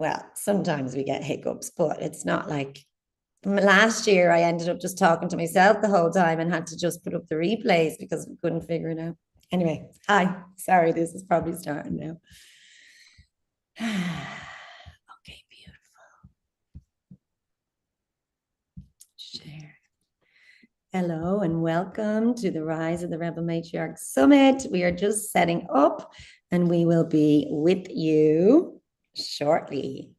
well, sometimes we get hiccups, but it's not like last year I ended up just talking to myself the whole time and had to just put up the replays because we couldn't figure it out. Anyway, hi. Sorry, this is probably starting now. Okay, beautiful. Share. Hello and welcome to the Rise of the Rebel Matriarch Summit. We are just setting up and we will be with you shortly.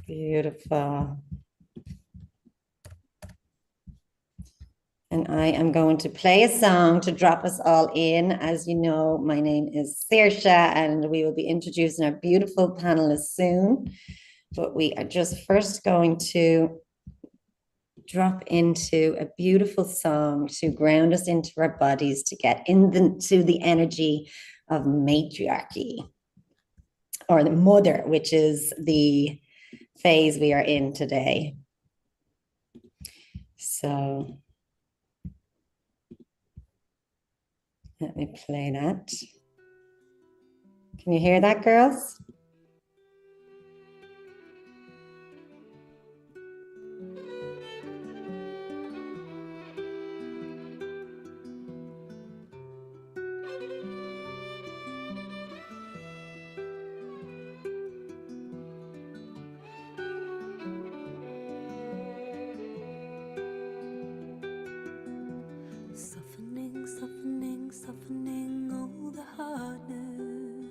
Beautiful. And I am going to play a song to drop us all in. As you know, my name is Saoirse, and we will be introducing our beautiful panelists soon. But we are just first going to drop into a beautiful song to ground us into our bodies, to get into the energy of matriarchy, or the mother, which is the phase we are in today. So let me play that. Can you hear that, girls? Softening all the hardness,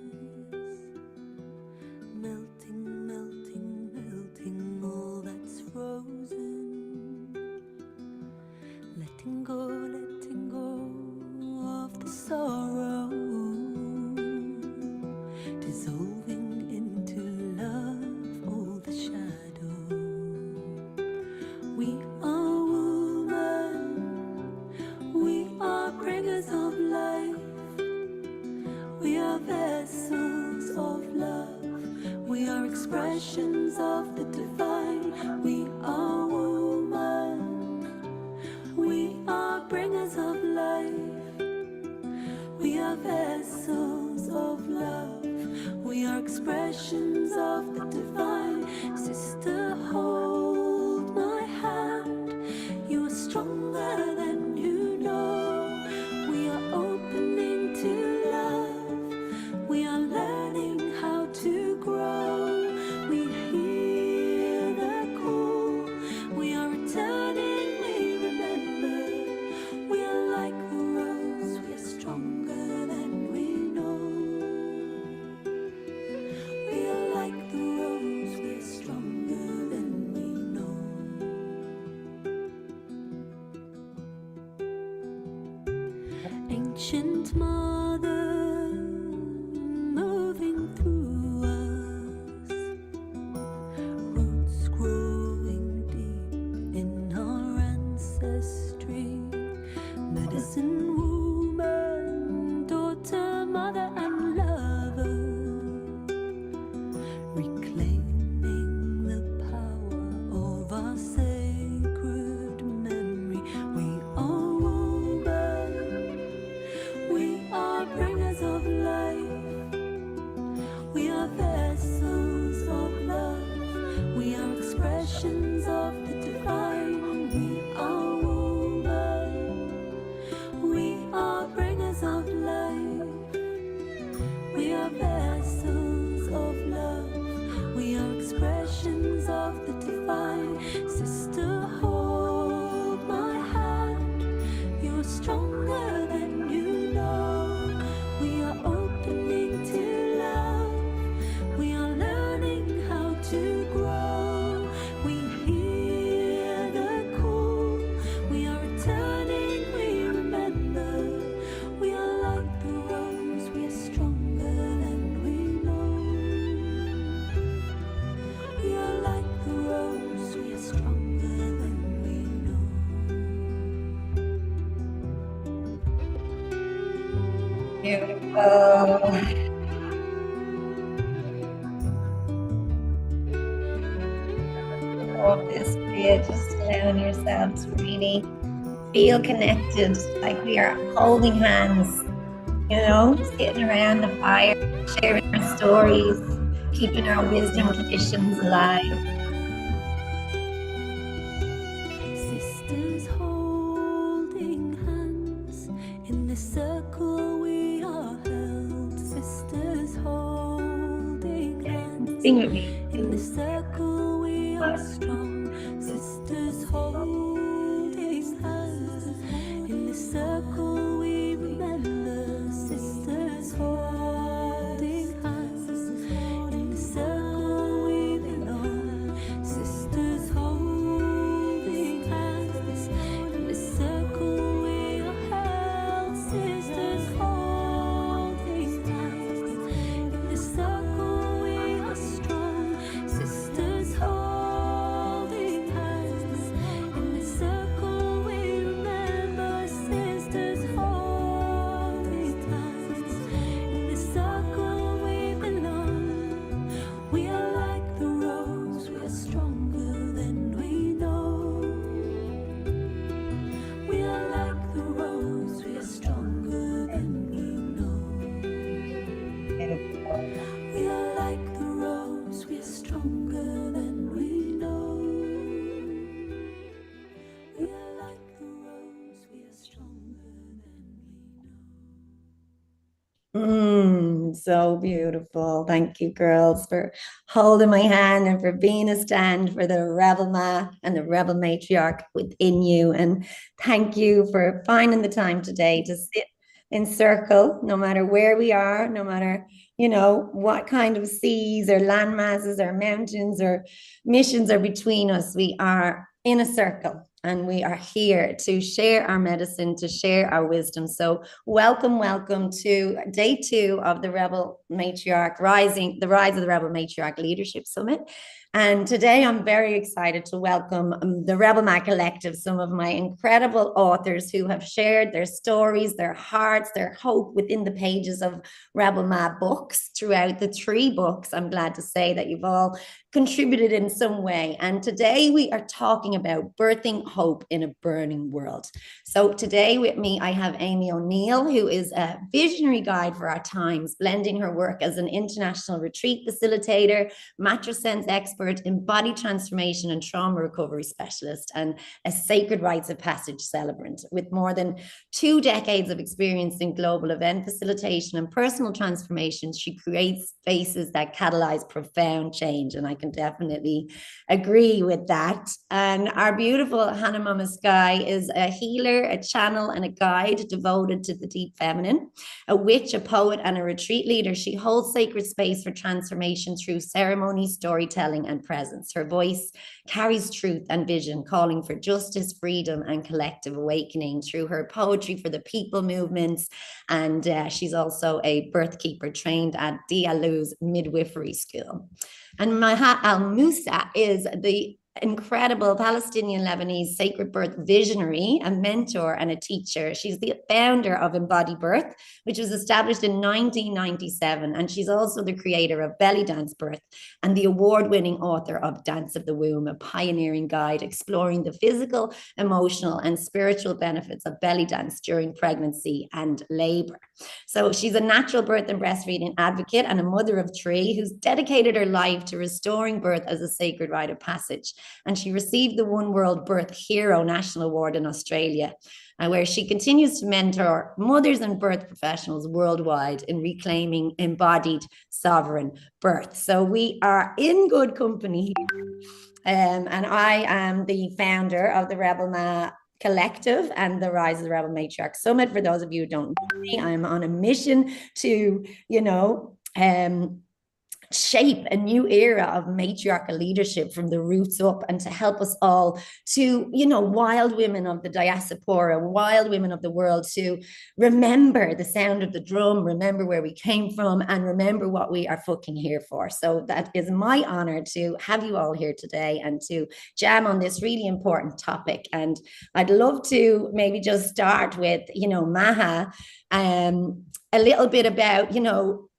melting all that's frozen, letting go of the sorrow, dissolving into love all the shadow. We are woman, we are bringers of life, we are vessels of love, we are expressions of the divine. We are woman, we are bringers of life, we are vessels of love, we are expressions of the divine. Sister, hold my hand, you are stronger than you know. We are opening to love, we are learning how to grow. We hear the call, we are returning, we remember. We are like the rose, we are stronger than we know. We are like the rose, we are stronger than we know. Ancient mother, moving through us, roots growing deep in our ancestry, medicine woman, daughter, mother and lover, reclaiming the power of our sacred memory. We are woman, we are bringers of life, we are vessels of love, we are expressions of the divine. We are woman, we are bringers of life, we are vessels of love, we are expressions of the divine. Sister, hold my hand, you're stronger than you know. We are opening to love, we are learning how to grow. We hear the call, we are returning, we remember. We are like the rose, we are stronger than we know. We are like the rose, we are stronger than we know. Beautiful. ourselves to really feel connected, like we are holding hands, sitting around the fire, sharing our stories, keeping our wisdom traditions alive. Sisters holding hands in the circle we are held. Sisters holding hands Sing with me. in the circle we are strong. Sisters holding hands in the circle we remember. Sisters holding hands in the circle we belong. Sisters holding hands in the circle we are held. Sisters holding hands in the circle we are strong. Sisters holding hands in the circle we remember. Sisters holding hands in the circle we belong. We are like the rose, we are stronger than we know. We are like the rose, we are stronger than we know. We are like the rose, we are stronger than we know. We are like the rose, we are stronger than we know. So beautiful. Thank you, girls, for holding my hand and for being a stand for the rebel ma and the rebel matriarch within you. And thank you for finding the time today to sit in circle, no matter where we are, no matter, what kind of seas or land masses or mountains or missions are between us. We are in a circle. And we are here to share our medicine, to share our wisdom. So welcome to day 2 of the Rebel Matriarch the Rise of the Rebel Matriarch Leadership Summit. And today I'm very excited to welcome the Rebel Ma Collective, some of my incredible authors who have shared their stories, their hearts, their hope within the pages of Rebel Ma books throughout the 3 books. I'm glad to say that you've all contributed in some way. And today we are talking about birthing hope in a burning world. So today with me, I have Aimèe O'Neill, who is a visionary guide for our times, blending her work as an international retreat facilitator, mattress sense expert, embodied transformation and trauma recovery specialist, and a sacred rites of passage celebrant. With more than 2 decades of experience in global event facilitation and personal transformation, she creates spaces that catalyze profound change. And I can definitely agree with that. And our beautiful Hannah Mama-Skye is a healer, a channel, and a guide devoted to the deep feminine, a witch, a poet, and a retreat leader. She holds sacred space for transformation through ceremony, storytelling, and presence. Her voice carries truth and vision, calling for justice, freedom, and collective awakening through her poetry for the people movements. And she's also a birth keeper trained at Diallo's midwifery school. And Maha Al Musa is the incredible Palestinian Lebanese sacred birth visionary, a mentor, and a teacher. She's the founder of Embodied Birth, which was established in 1997. And she's also the creator of Belly Dance Birth and the award-winning author of Dance of the Womb, a pioneering guide exploring the physical, emotional, and spiritual benefits of belly dance during pregnancy and labor. So she's a natural birth and breastfeeding advocate and a mother of 3 who's dedicated her life to restoring birth as a sacred rite of passage. And she received the One World Birth Hero National Award in Australia, where she continues to mentor mothers and birth professionals worldwide in reclaiming embodied sovereign birth. So we are in good company here. And I am the founder of the Rebel Ma Collective and the Rise of the Rebel Matriarch Summit. For those of you who don't know me, I'm on a mission to, shape a new era of matriarchal leadership from the roots up, and to help us all to, wild women of the diaspora, wild women of the world, to remember the sound of the drum, remember where we came from, and remember what we are fucking here for. So that is my honor to have you all here today and to jam on this really important topic. And I'd love to maybe just start with, Maha, a little bit about,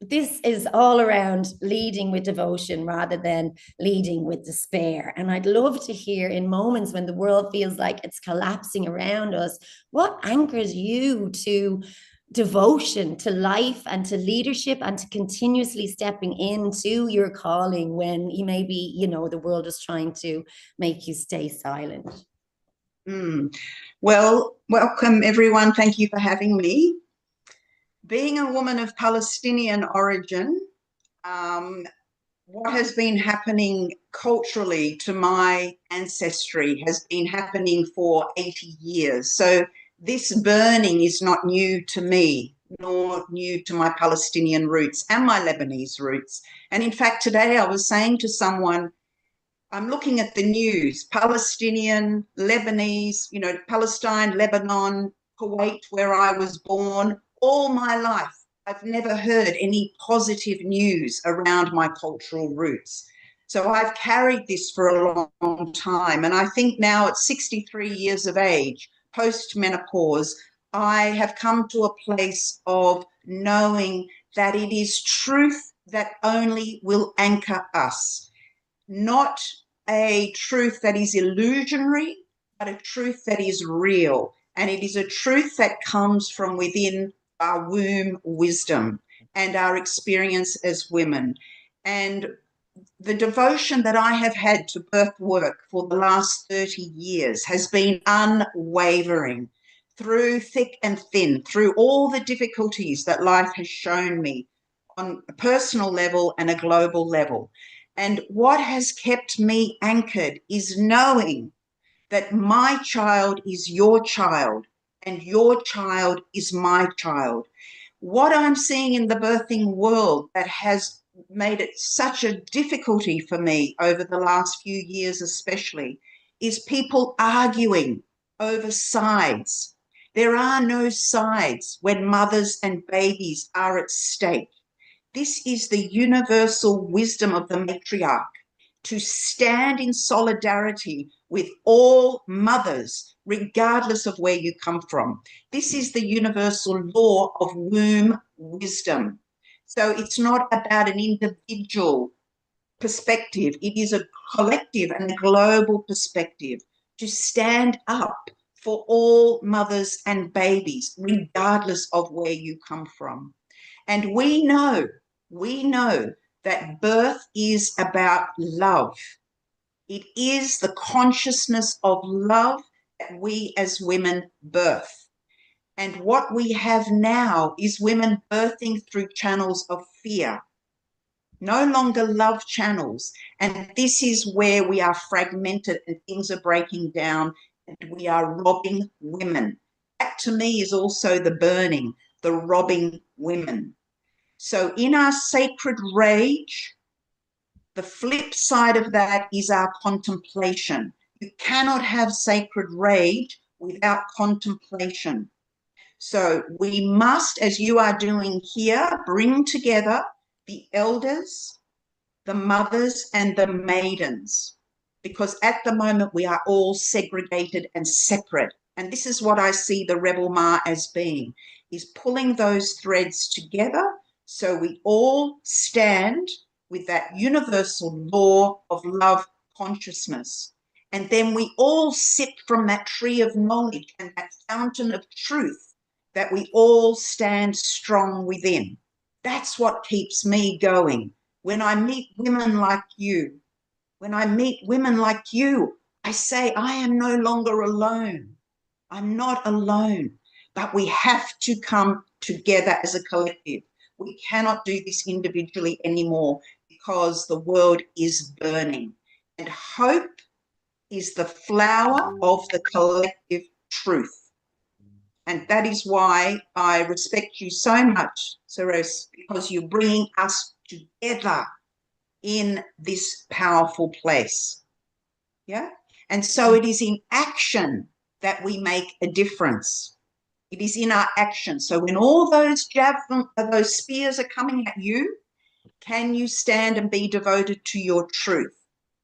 this is all around leading with devotion rather than leading with despair. And I'd love to hear, in moments when the world feels like it's collapsing around us, what anchors you to devotion, to life, and to leadership, and to continuously stepping into your calling when you maybe, the world is trying to make you stay silent. Well, welcome everyone. Thank you for having me. Being a woman of Palestinian origin, what has been happening culturally to my ancestry has been happening for 80 years. So this burning is not new to me, nor new to my Palestinian roots and my Lebanese roots. And in fact, today I was saying to someone, I'm looking at the news, Palestinian, Lebanese, Palestine, Lebanon, Kuwait, where I was born. All my life, I've never heard any positive news around my cultural roots. So I've carried this for a long time. And I think now at 63 years of age, post-menopause, I have come to a place of knowing that it is truth that only will anchor us. Not a truth that is illusionary, but a truth that is real. And it is a truth that comes from within our womb wisdom and our experience as women. And the devotion that I have had to birth work for the last 30 years has been unwavering through thick and thin, through all the difficulties that life has shown me on a personal level and a global level. And what has kept me anchored is knowing that my child is your child and your child is my child. What I'm seeing in the birthing world that has made it such a difficulty for me over the last few years especially is people arguing over sides. There are no sides when mothers and babies are at stake. This is the universal wisdom of the matriarch, to stand in solidarity with all mothers, regardless of where you come from. This is the universal law of womb wisdom. So it's not about an individual perspective. It is a collective and a global perspective to stand up for all mothers and babies, regardless of where you come from. And we know that birth is about love. It is the consciousness of love that we as women birth. And what we have now is women birthing through channels of fear, no longer love channels. And this is where we are fragmented and things are breaking down and we are robbing women. That to me is also the burning, the robbing women. So in our sacred rage, the flip side of that is our contemplation. You cannot have sacred rage without contemplation. So we must, as you are doing here, bring together the elders, the mothers, and the maidens, because at the moment we are all segregated and separate. And this is what I see the Rebel Ma as being, is pulling those threads together so we all stand with that universal law of love consciousness. And then we all sip from that tree of knowledge and that fountain of truth that we all stand strong within. That's what keeps me going. When I meet women like you, I say, I am no longer alone. I'm not alone, but we have to come together as a collective. We cannot do this individually anymore because the world is burning. And hope is the flower of the collective truth. And that is why I respect you so much, Saoirse, because you're bringing us together in this powerful place. Yeah? And so it is in action that we make a difference. It is in our action. So when all those those spears are coming at you, can you stand and be devoted to your truth?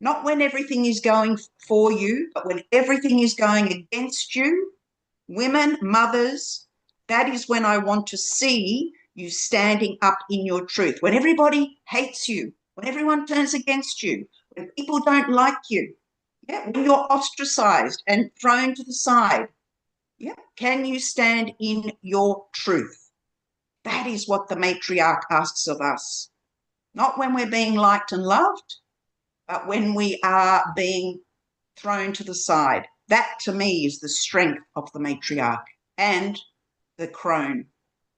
Not when everything is going for you, but when everything is going against you. Women, mothers, That is when I want to see you standing up in your truth. When everybody hates you, when everyone turns against you, when people don't like you, yeah, when you're ostracized and thrown to the side, yeah, can you stand in your truth? That is what the matriarch asks of us. Not when we're being liked and loved, but when we are being thrown to the side. That to me is the strength of the matriarch and the crone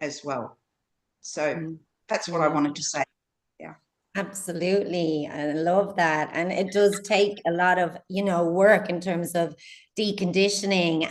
as well. So that's what I wanted to say. Yeah. Absolutely. I love that. And it does take a lot of, work in terms of deconditioning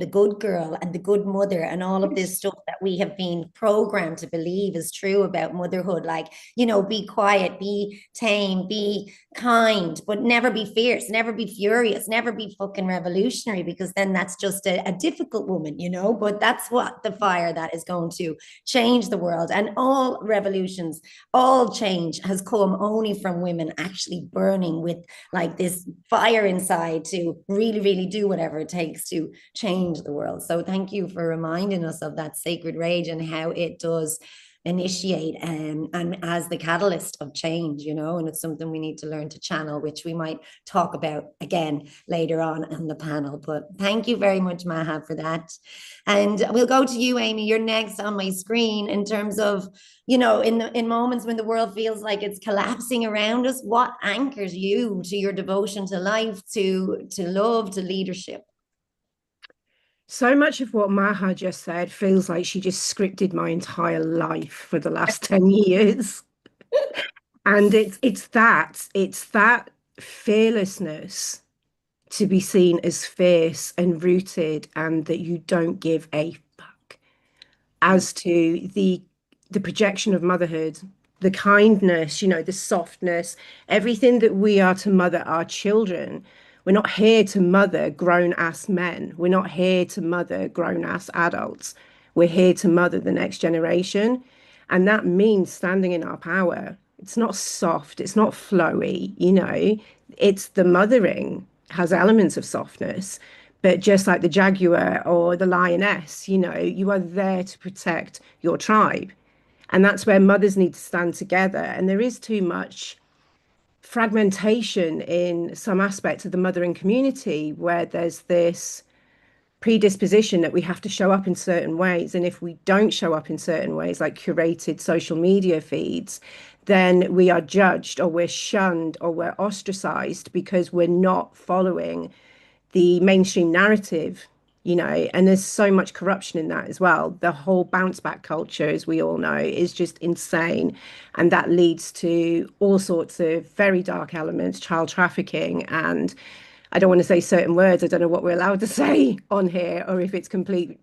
the good girl and the good mother and all of this stuff that we have been programmed to believe is true about motherhood. Like, be quiet, be tame, be kind, but never be fierce, never be furious, never be fucking revolutionary, because then that's just a difficult woman, but that's what the fire that is going to change the world. And all revolutions, all change has come only from women actually burning with like this fire inside to really, really do whatever it takes to change the world. So thank you for reminding us of that sacred rage and how it does initiate and as the catalyst of change, and it's something we need to learn to channel, which we might talk about again later on in the panel. But thank you very much, Maha, for that. And we'll go to you, Aimèe. You're next on my screen in terms of, in moments when the world feels like it's collapsing around us, what anchors you to your devotion to life, to love, to leadership? So much of what Maha just said feels like she just scripted my entire life for the last 10 years. And it's that fearlessness to be seen as fierce and rooted, and that you don't give a fuck as to the projection of motherhood, the kindness, the softness, everything that we are to mother our children. We're not here to mother grown-ass men. We're not here to mother grown-ass adults. We're here to mother the next generation. And that means standing in our power. It's not soft. It's not flowy. It's the mothering has elements of softness. But just like the jaguar or the lioness, you are there to protect your tribe. And that's where mothers need to stand together. And there is too much fragmentation in some aspects of the mothering community where there's this predisposition that we have to show up in certain ways. And if we don't show up in certain ways, like curated social media feeds, then we are judged or we're shunned or we're ostracized because we're not following the mainstream narrative, and there's so much corruption in that as well. The whole bounce back culture, as we all know, is just insane. And that leads to all sorts of very dark elements, child trafficking. And I don't want to say certain words. I don't know what we're allowed to say on here or if it's complete,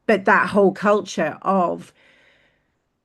but that whole culture of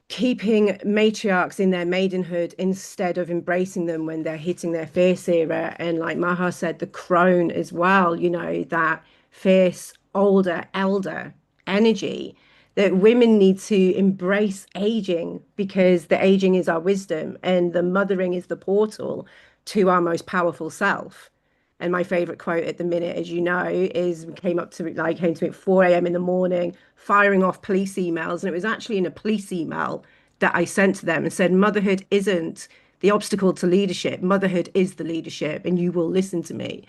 keeping matriarchs in their maidenhood instead of embracing them when they're hitting their fierce era. And like Maha said, the crone as well, that fierce, older, elder energy, that women need to embrace aging, because the aging is our wisdom and the mothering is the portal to our most powerful self. And my favorite quote at the minute, as you know, is came to me at 4 a.m. in the morning, firing off police emails. And it was actually in a police email that I sent to them and said, motherhood isn't the obstacle to leadership. Motherhood is the leadership, and you will listen to me.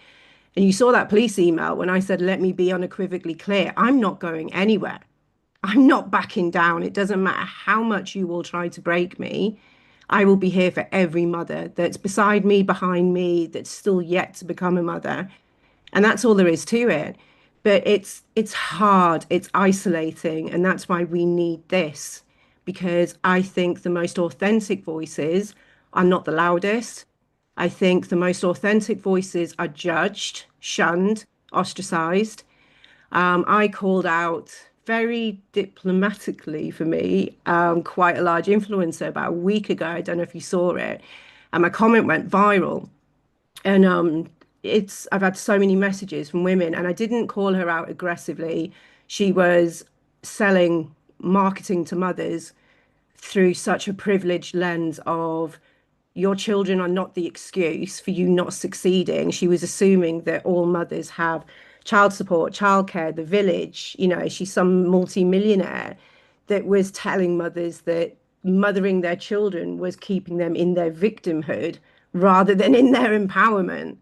And you saw that police email when I said, let me be unequivocally clear. I'm not going anywhere. I'm not backing down. It doesn't matter how much you will try to break me. I will be here for every mother that's beside me, behind me, that's still yet to become a mother. And that's all there is to it. But it's hard, it's isolating, and that's why we need this. Because I think the most authentic voices are not the loudest. I think the most authentic voices are judged, shunned, ostracized. I called out very diplomatically for me, quite a large influencer about a week ago. I don't know if you saw it. And my comment went viral. And I've had so many messages from women, and I didn't call her out aggressively. She was selling marketing to mothers through such a privileged lens of your children are not the excuse for you not succeeding. She was assuming that all mothers have child support, childcare, the village. You know, she's some multi-millionaire that was telling mothers that mothering their children was keeping them in their victimhood rather than in their empowerment.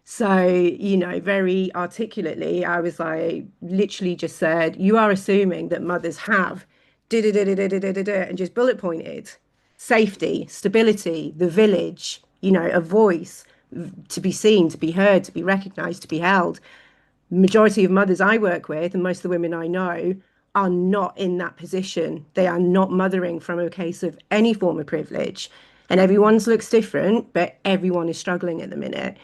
So, you know, very articulately, I was like, literally just said, you are assuming that mothers have and just bullet pointed safety, stability, the village, you know, a voice to be seen, to be heard, to be recognized, to be held. Majority of mothers I work with, and most of the women I know, are not in that position. They are not mothering from a case of any form of privilege. And everyone's looks different, but everyone is struggling at the minute.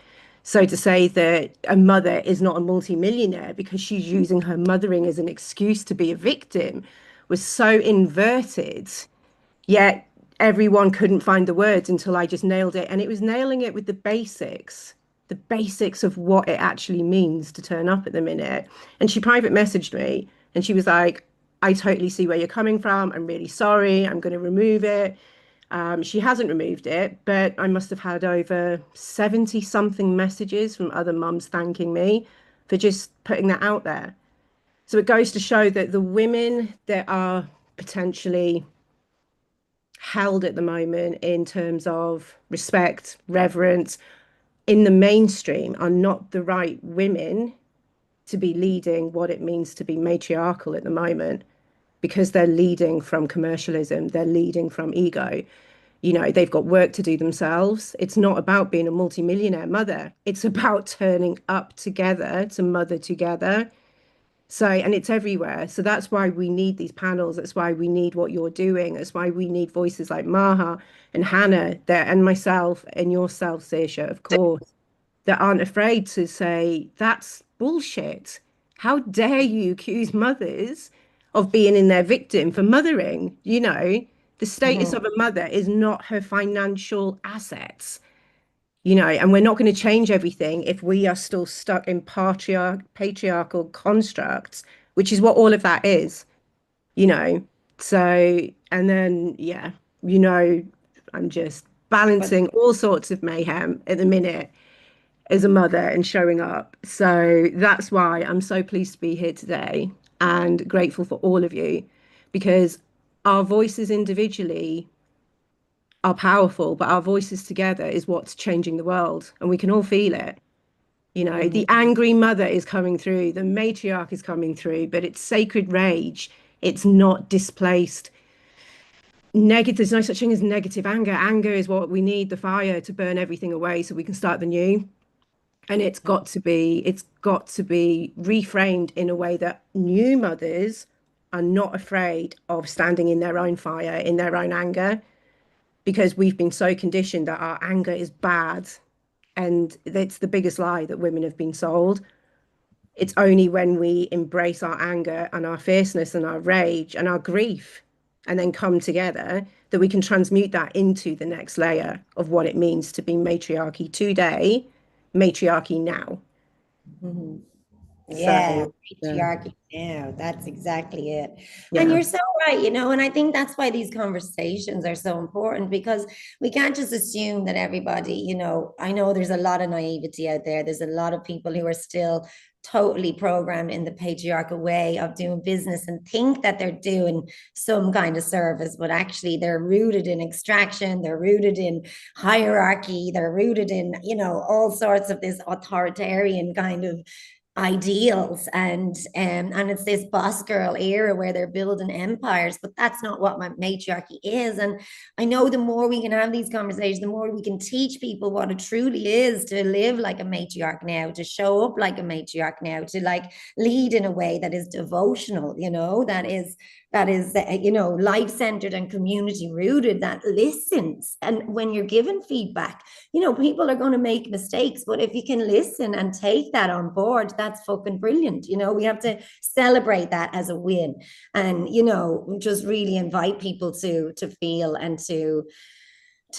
So to say that a mother is not a multimillionaire because she's using her mothering as an excuse to be a victim was so inverted. Yet everyone couldn't find the words until I just nailed it. And it was nailing it with the basics of what it actually means to turn up at the minute. And she private messaged me and she was like, I totally see where you're coming from. I'm really sorry. I'm going to remove it. She hasn't removed it, but I must have had over 70 something messages from other mums thanking me for just putting that out there. So it goes to show that the women that are potentially held at the moment in terms of respect, reverence in the mainstream are not the right women to be leading what it means to be matriarchal at the moment, because they're leading from commercialism, they're leading from ego. You know, they've got work to do themselves. It's not about being a multimillionaire mother. It's about turning up together to mother together. So, and it's everywhere. So that's why we need these panels. That's why we need what you're doing. That's why we need voices like Maha and Hannah there, and myself and yourself, Saoirse, of course, that aren't afraid to say, that's bullshit. How dare you accuse mothers of being in their victim for mothering? You know, the status of a mother is not her financial assets, you know, and we're not going to change everything if we are still stuck in patriarchal constructs, which is what all of that is, you know. So, and then, yeah, you know, I'm just balancing all sorts of mayhem at the minute as a mother and showing up. So that's why I'm so pleased to be here today and grateful for all of you, because our voices individually are powerful, but our voices together is what's changing the world, and we can all feel it. You know, the angry mother is coming through, the matriarch is coming through, but it's sacred rage. It's not displaced negative. There's no such thing as negative anger. Anger is what we need, the fire to burn everything away so we can start the new. And it's got to be reframed in a way that new mothers are not afraid of standing in their own fire, in their own anger, because we've been so conditioned that our anger is bad. And that's the biggest lie that women have been sold. It's only when we embrace our anger and our fierceness and our rage and our grief and then come together that we can transmute that into the next layer of what it means to be matriarchy today, matriarchy now. Yeah, So, patriarchy now. That's exactly it. And yeah. you're so right, you know, and I think that's why these conversations are so important, because we can't just assume that everybody, you know, I know there's a lot of naivety out there. There's a lot of people who are still totally programmed in the patriarchal way of doing business and think that they're doing some kind of service, but actually they're rooted in extraction, they're rooted in hierarchy, they're rooted in, you know, all sorts of this authoritarian kind of ideals, and it's this boss girl era where they're building empires, but that's not what my matriarchy is. And I know the more we can have these conversations, the more we can teach people what it truly is to live like a matriarch now, to show up like a matriarch now, to like lead in a way that is devotional, you know, that is you know, life-centered and community rooted, that listens. And when you're given feedback, you know, people are going to make mistakes, but if you can listen and take that on board, that's fucking brilliant. You know, we have to celebrate that as a win, and, you know, just really invite people to feel and to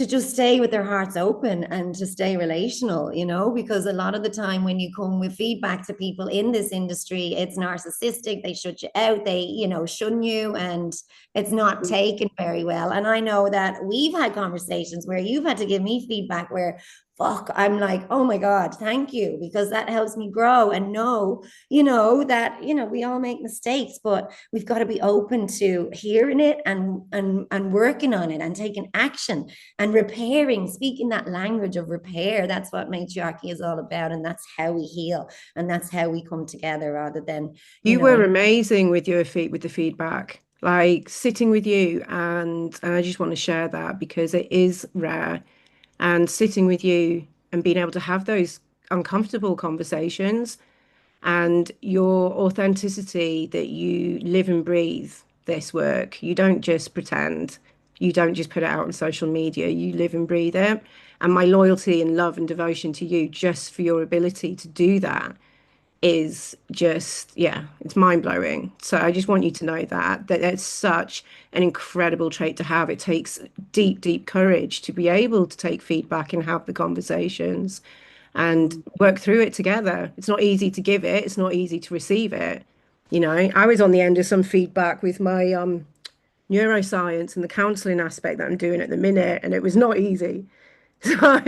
just stay with their hearts open and to stay relational, you know, because a lot of the time when you come with feedback to people in this industry, it's narcissistic, they shut you out, they, you know, shun you, and it's not taken very well. And I know that we've had conversations where you've had to give me feedback where fuck, I'm like, oh my God, thank you, because that helps me grow and know, that, we all make mistakes, but we've got to be open to hearing it and working on it and taking action and repairing, speaking that language of repair. That's what matriarchy is all about. And that's how we heal. And that's how we come together rather than, You were amazing with your feet, with the feedback, like sitting with you. And I just want to share that because it is rare. And sitting with you and being able to have those uncomfortable conversations and your authenticity, that you live and breathe this work. You don't just pretend. You don't just put it out on social media. You live and breathe it. And my loyalty and love and devotion to you just for your ability to do that is just, yeah, it's mind blowing. So I just want you to know that it's such an incredible trait to have. It takes deep, deep courage to be able to take feedback and have the conversations and work through it together. It's not easy to give it, it's not easy to receive it. I was on the end of some feedback with my neuroscience and the counseling aspect that I'm doing at the minute, and it was not easy. So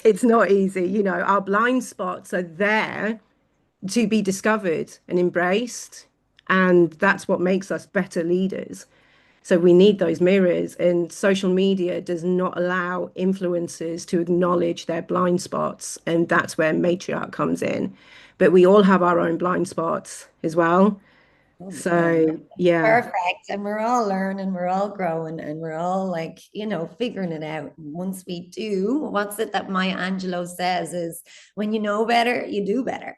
it's not easy. Our blind spots are there to be discovered and embraced. And that's what makes us better leaders. So we need those mirrors, and social media does not allow influencers to acknowledge their blind spots. And that's where matriarch comes in. But we all have our own blind spots as well. So, yeah. Perfect. And we're all learning, we're all growing, and we're all like, figuring it out. Once we do, what's it that Maya Angelou says is when you know better, you do better,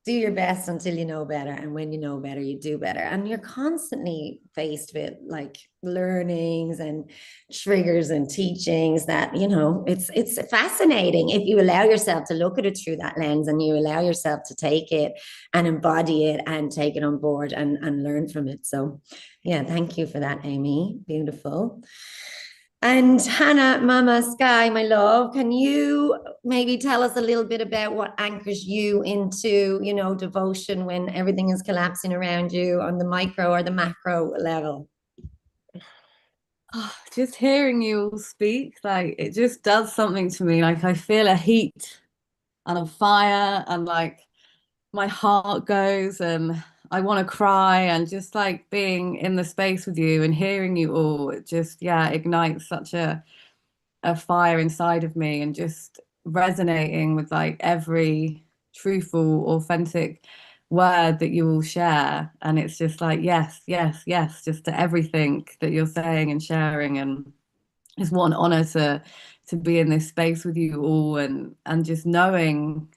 do your best until you know better. And when you know better, you do better. And you're constantly faced with like learnings and triggers and teachings that, it's fascinating if you allow yourself to look at it through that lens and you allow yourself to take it and embody it and take it on board and learn from it. So yeah, thank you for that, Aimèe. Beautiful. And Hannah, Mama-Skye, my love, can you maybe tell us a little bit about what anchors you into, devotion when everything is collapsing around you on the micro or the macro level? Oh, just hearing you all speak, like it just does something to me. Like I feel a heat and a fire, and like my heart goes, and I want to cry, and just like being in the space with you and hearing you all, it just, yeah, ignites such a fire inside of me, and just resonating with like every truthful, authentic word that you all share. And it's just like, yes, yes, yes, just to everything that you're saying and sharing. And it's what an honor to be in this space with you all, and just knowing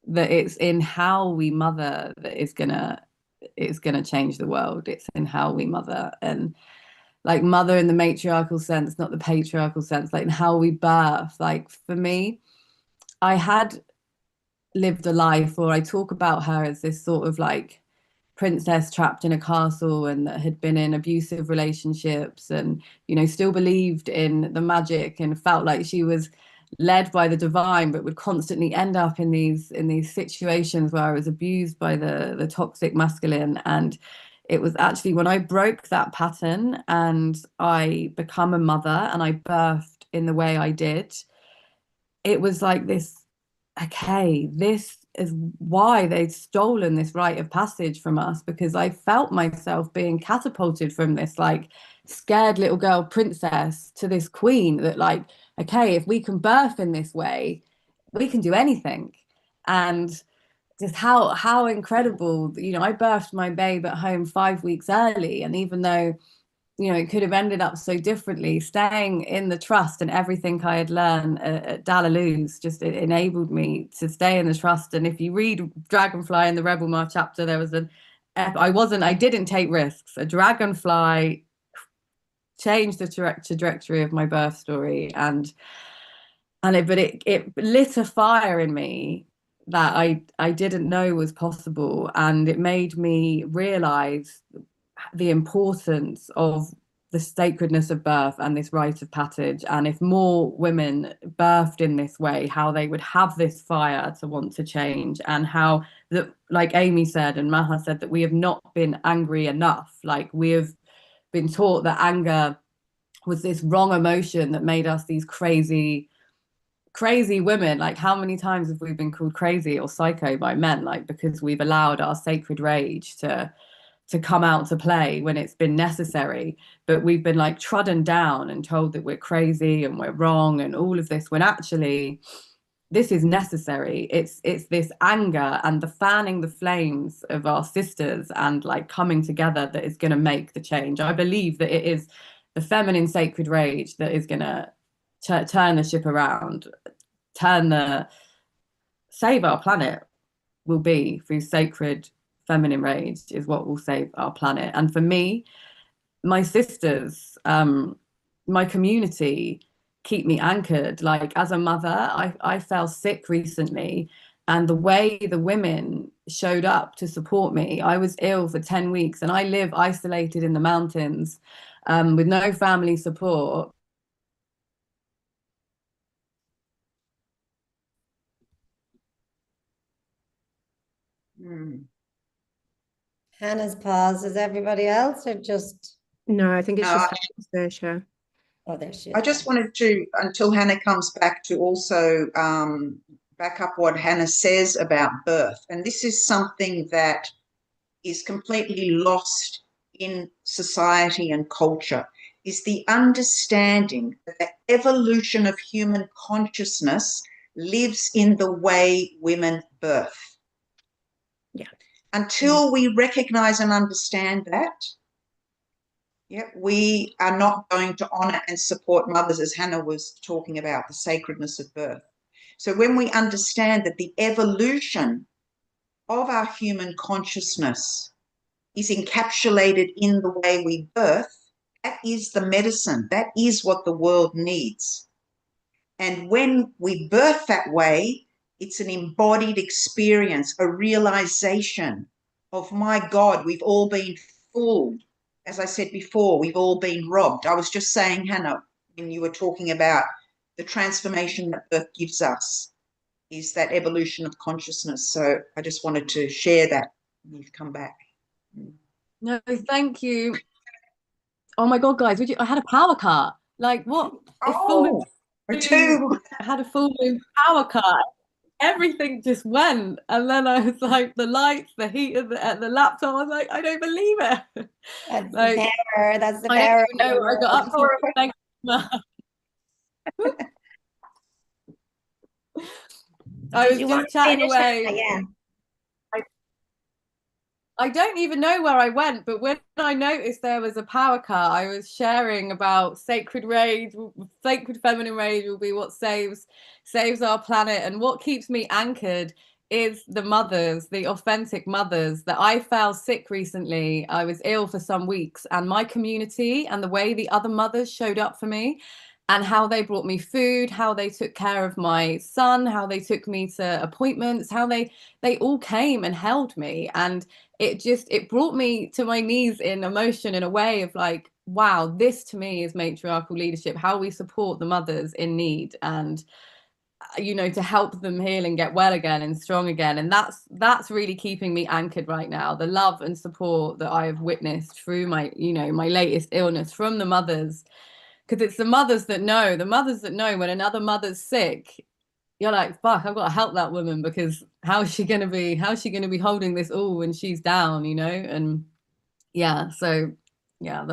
that it's in how we mother that it's gonna change the world. It's in how we mother, and like mother in the matriarchal sense, not the patriarchal sense, like in how we birth. Like for me, I had lived a life, or I talk about her as this sort of like princess trapped in a castle, and that had been in abusive relationships, and still believed in the magic and felt like she was led by the divine, but would constantly end up in these situations where I was abused by the toxic masculine. And it was actually when I broke that pattern and I become a mother and I birthed in the way I did, it was like this, okay, this is why they'd stolen this rite of passage from us, because I felt myself being catapulted from this like scared little girl princess to this queen that like, okay, if we can birth in this way, we can do anything. And just how incredible, I birthed my babe at home 5 weeks early. And even though, it could have ended up so differently, staying in the trust and everything I had learned at Dalaloo's just it enabled me to stay in the trust. And if you read Dragonfly in the Rebel Ma chapter, there was I didn't take risks. A dragonfly changed the trajectory of my birth story, but it lit a fire in me that I didn't know was possible, and it made me realize the importance of the sacredness of birth and this rite of passage. And if more women birthed in this way, how they would have this fire to want to change, and how that, like Aimèe said and Maha said, that we have not been angry enough. Like we have been taught that anger was this wrong emotion that made us these crazy crazy women. Like, how many times have we been called crazy or psycho by men? Like, because we've allowed our sacred rage to come out to play when it's been necessary, but we've been like trodden down and told that we're crazy and we're wrong and all of this, when actually this is necessary. It's this anger and the fanning the flames of our sisters and like coming together that is going to make the change. I believe that it is the feminine sacred rage that is going to turn the ship around, save our planet. Will be through sacred feminine rage is what will save our planet. And for me, my sisters, my community keep me anchored. Like, as a mother, I fell sick recently, and the way the women showed up to support me, I was ill for 10 weeks and I live isolated in the mountains, with no family support. Hannah's paused. Is everybody else or just? No, I think it's No, just Saoirse. Oh, there she is. I just wanted to, until Hannah comes back, to also back up what Hannah says about birth. And this is something that is completely lost in society and culture, is the understanding that the evolution of human consciousness lives in the way women birth. Yeah. Until we recognize and understand that, yeah, we are not going to honor and support mothers, as Hannah was talking about, the sacredness of birth. So when we understand that the evolution of our human consciousness is encapsulated in the way we birth, that is the medicine. That is what the world needs. And when we birth that way, it's an embodied experience, a realization of, my God, we've all been fooled. As I said before, we've all been robbed. I was just saying, Hannah, when you were talking about the transformation that birth gives us, is that evolution of consciousness. So I just wanted to share that. You've come back. No, thank you. Oh my God, guys, I had a power cut. Like, what? It's full moon. I too. I had a full moon power cut. Everything just went. And then I was like, the lights, the heat of the laptop, I was like, I don't believe it. That's Like, the power. That's the I power. don't even know what I got up to. Thank you. I was just chatting away. Yeah. I don't even know where I went, but when I noticed there was a power cut, I was sharing about sacred rage. Sacred feminine rage will be what saves our planet, and what keeps me anchored is the mothers, the authentic mothers. That I fell sick recently. I was ill for some weeks, and my community and the way the other mothers showed up for me, and how they brought me food, how they took care of my son, how they took me to appointments, how they all came and held me. And it brought me to my knees in emotion, in a way of like, wow, this to me is matriarchal leadership, how we support the mothers in need, and to help them heal and get well again and strong again. And that's really keeping me anchored right now, the love and support that I have witnessed through my latest illness from the mothers. Because it's the mothers that know when another mother's sick. You're like, fuck, I've got to help that woman, because how is she gonna be holding this all when she's down, And yeah, so yeah,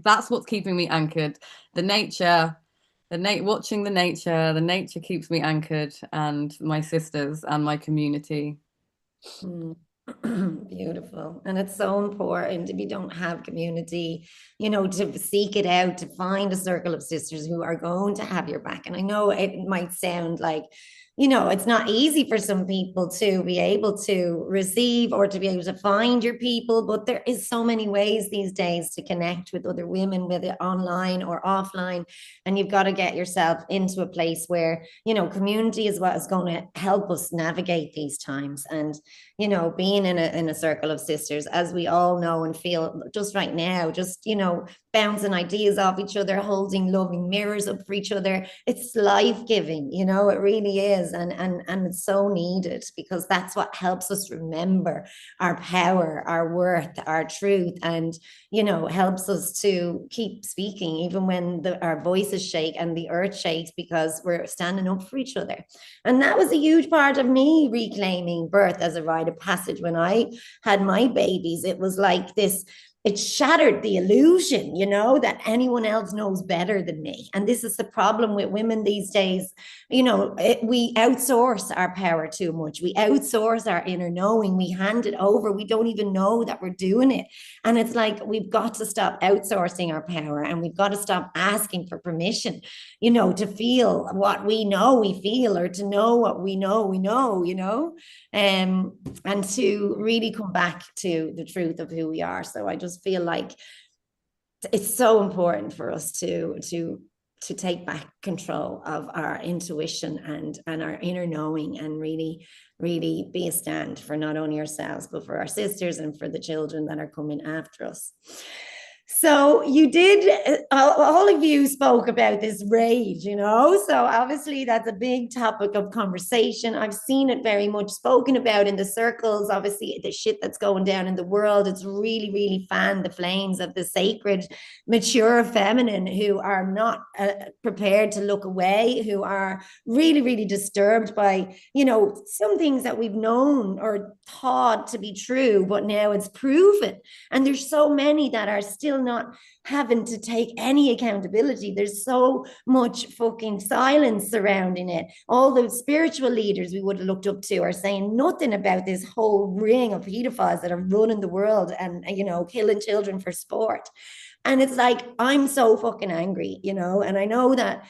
that's what's keeping me anchored. Watching the nature keeps me anchored, and my sisters and my community. Beautiful. And it's so important, if you don't have community, to seek it out, to find a circle of sisters who are going to have your back. And I know it might sound like, it's not easy for some people to be able to receive or to be able to find your people, but there is so many ways these days to connect with other women, whether online or offline. And you've got to get yourself into a place where, community is what is going to help us navigate these times. And, being in a circle of sisters, as we all know and feel just right now, just, bouncing ideas off each other, holding loving mirrors up for each other. It's life-giving, it really is. is, and it's so needed, because that's what helps us remember our power, our worth, our truth, and helps us to keep speaking even when our voices shake and the earth shakes, because we're standing up for each other. And that was a huge part of me reclaiming birth as a rite of passage. When I had my babies, it was like this, it shattered the illusion, that anyone else knows better than me. And this is the problem with women these days. We outsource our power too much. We outsource our inner knowing. We hand it over. We don't even know that we're doing it. And it's like, we've got to stop outsourcing our power, and we've got to stop asking for permission, to feel what we know we feel, or to know what we know, and to really come back to the truth of who we are. So I just feel like it's so important for us to take back control of our intuition and our inner knowing, and really be a stand for not only ourselves, but for our sisters and for the children that are coming after us. So you did, all of you spoke about this rage, so obviously that's a big topic of conversation. I've seen it very much spoken about in the circles. Obviously, the shit that's going down in the world, it's really, really fanned the flames of the sacred, mature feminine, who are not prepared to look away, who are really, really disturbed by, some things that we've known or thought to be true, but now it's proven. And there's so many that are still not having to take any accountability. There's so much fucking silence surrounding it. All the spiritual leaders we would have looked up to are saying nothing about this whole ring of pedophiles that are running the world and, killing children for sport. And it's like, I'm so fucking angry, and I know that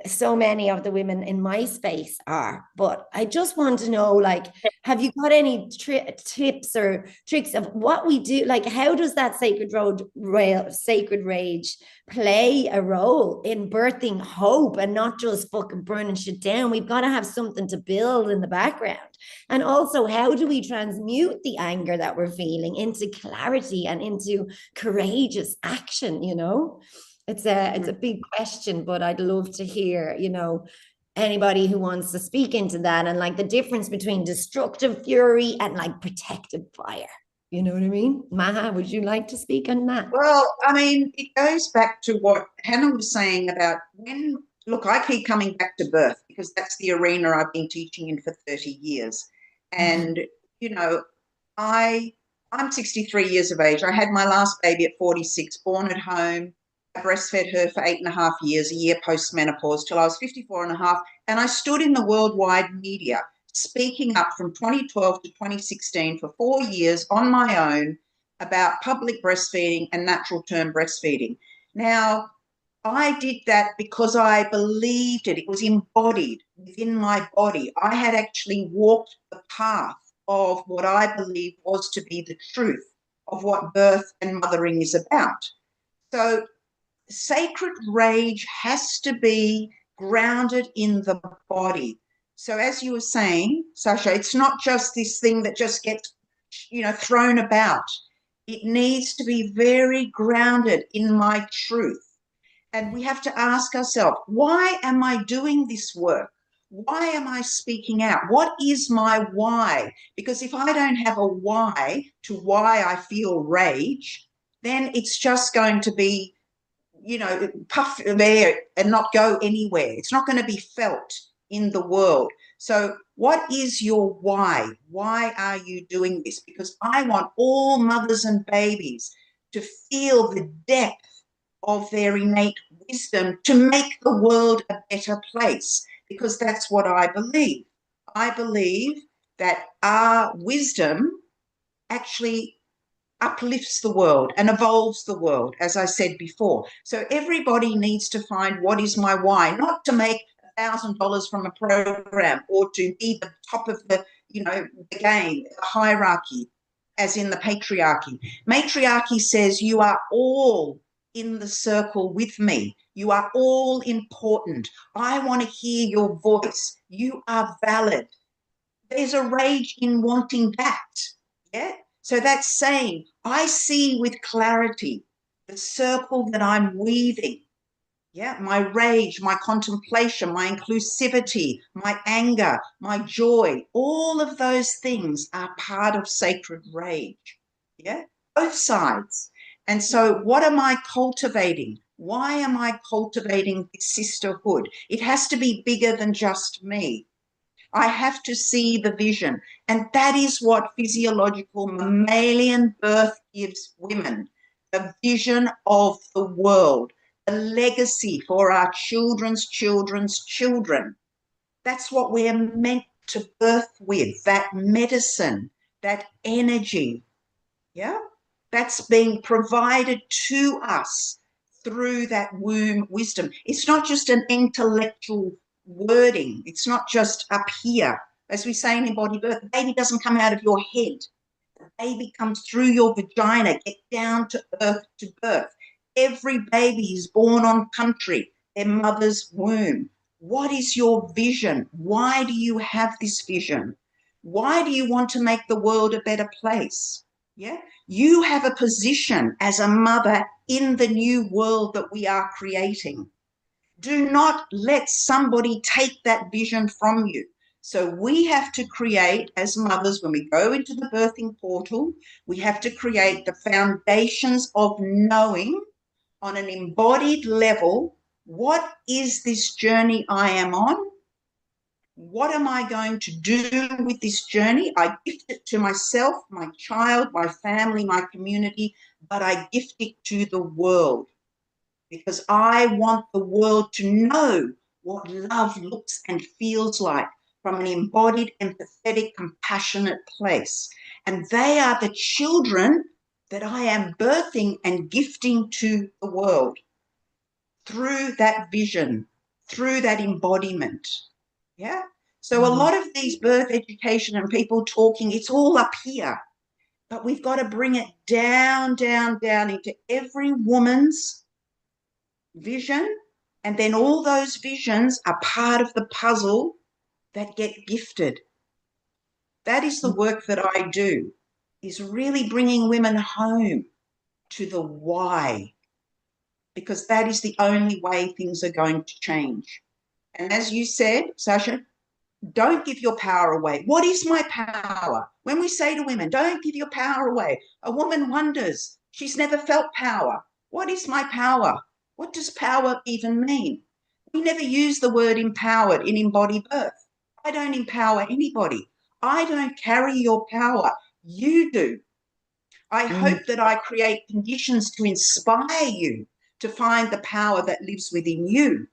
so many of the women in my space are, but I just want to know, like, have you got any tips or tricks of what we do? Like, how does that sacred rage play a role in birthing hope and not just fucking burning shit down? We've got to have something to build in the background. And also, how do we transmute the anger that we're feeling into clarity and into courageous action? It's a big question, but I'd love to hear, anybody who wants to speak into that, and like the difference between destructive fury and like protective fire. You know what I mean? Maha, would you like to speak on that? Well, it goes back to what Hannah was saying about look, I keep coming back to birth, because that's the arena I've been teaching in for 30 years. And, I'm 63 years of age. I had my last baby at 46, born at home. I breastfed her for 8.5 years, a year post-menopause, till I was 54.5. And I stood in the worldwide media speaking up from 2012 to 2016 for 4 years on my own about public breastfeeding and natural term breastfeeding. Now, I did that because I believed it. It was embodied within my body. I had actually walked the path of what I believed was to be the truth of what birth and mothering is about. So sacred rage has to be grounded in the body. So as you were saying, Sasha, it's not just this thing that just gets, thrown about. It needs to be very grounded in my truth. And we have to ask ourselves, why am I doing this work? Why am I speaking out? What is my why? Because if I don't have a why to why I feel rage, then it's just going to be, puff there and not go anywhere. It's not going to be felt in the world. So what is your why? Why are you doing this? Because I want all mothers and babies to feel the depth of their innate wisdom to make the world a better place, because that's what I believe. I believe that our wisdom actually uplifts the world and evolves the world, as I said before. So everybody needs to find what is my why, not to make $1,000 from a program or to be the top of the game, the hierarchy, as in the patriarchy. Matriarchy says you are all in the circle with me. You are all important. I want to hear your voice. You are valid. There's a rage in wanting that. Yeah. So that's saying, I see with clarity the circle that I'm weaving. Yeah, my rage, my contemplation, my inclusivity, my anger, my joy, all of those things are part of sacred rage. Yeah, both sides. And so, what am I cultivating? Why am I cultivating this sisterhood? It has to be bigger than just me. I have to see the vision. And that is what physiological mammalian birth gives women, the vision of the world, the legacy for our children's children's children. That's what we're meant to birth with, that medicine, that energy. Yeah, that's being provided to us through that womb wisdom. It's not just an intellectual wording. It's not just up here. As we say in embodied birth, the baby doesn't come out of your head. The baby comes through your vagina, get down to earth to birth. Every baby is born on country, their mother's womb. What is your vision? Why do you have this vision? Why do you want to make the world a better place? Yeah, you have a position as a mother in the new world that we are creating. Do not let somebody take that vision from you. So we have to create, as mothers, when we go into the birthing portal, we have to create the foundations of knowing on an embodied level, what is this journey I am on? What am I going to do with this journey? I gift it to myself, my child, my family, my community, but I gift it to the world because I want the world to know what love looks and feels like from an embodied, empathetic, compassionate place. And they are the children that I am birthing and gifting to the world through that vision, through that embodiment. Yeah. So a lot of these birth education and people talking, it's all up here, but we've got to bring it down, down, down into every woman's vision. And then all those visions are part of the puzzle that get gifted. That is the work that I do, is really bringing women home to the why, because that is the only way things are going to change. And as you said, Sasha, don't give your power away. What is my power? When we say to women, don't give your power away, a woman wonders. She's never felt power. What is my power? What does power even mean? We never use the word empowered in embodied birth. I don't empower anybody. I don't carry your power. You do. I hope that I create conditions to inspire you to find the power that lives within you.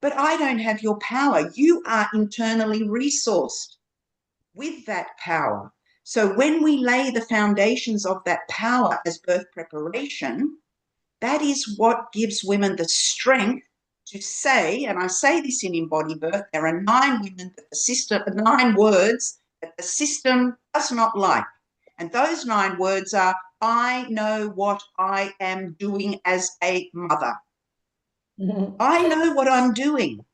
But I don't have your power. You are internally resourced with that power. So when we lay the foundations of that power as birth preparation, that is what gives women the strength to say, and I say this in embodied birth, there are 9 women that the system, 9 words that the system does not like. And those 9 words are, I know what I am doing as a mother. I know what I'm doing.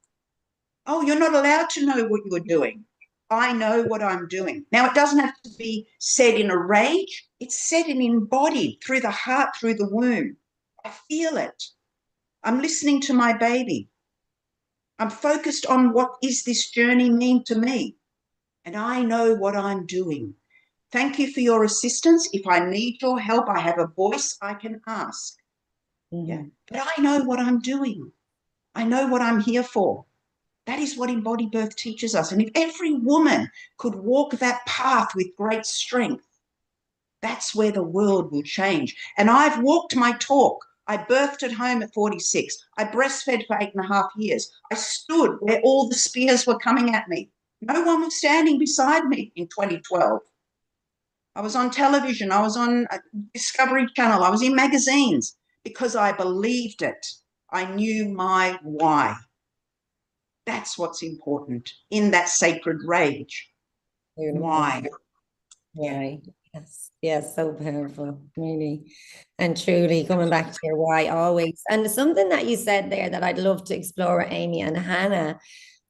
Oh, you're not allowed to know what you're doing. I know what I'm doing. Now, it doesn't have to be said in a rage. It's said and embodied through the heart, through the womb. I feel it. I'm listening to my baby. I'm focused on what is this journey mean to me. And I know what I'm doing. Thank you for your assistance. If I need your help, I have a voice I can ask. Yeah, but I know what I'm doing. I know what I'm here for. That is what embodied birth teaches us. And if every woman could walk that path with great strength, that's where the world will change. And I've walked my talk. I birthed at home at 46. I breastfed for 8.5 years. I stood where all the spears were coming at me. No one was standing beside me in 2012. I was on television. I was on Discovery Channel. I was in magazines because I believed it. I knew my why. That's what's important in that sacred rage. Why? Why? Yes, yes, so powerful, really. And truly coming back to your why always. And something that you said there that I'd love to explore with Aimèe and Hannah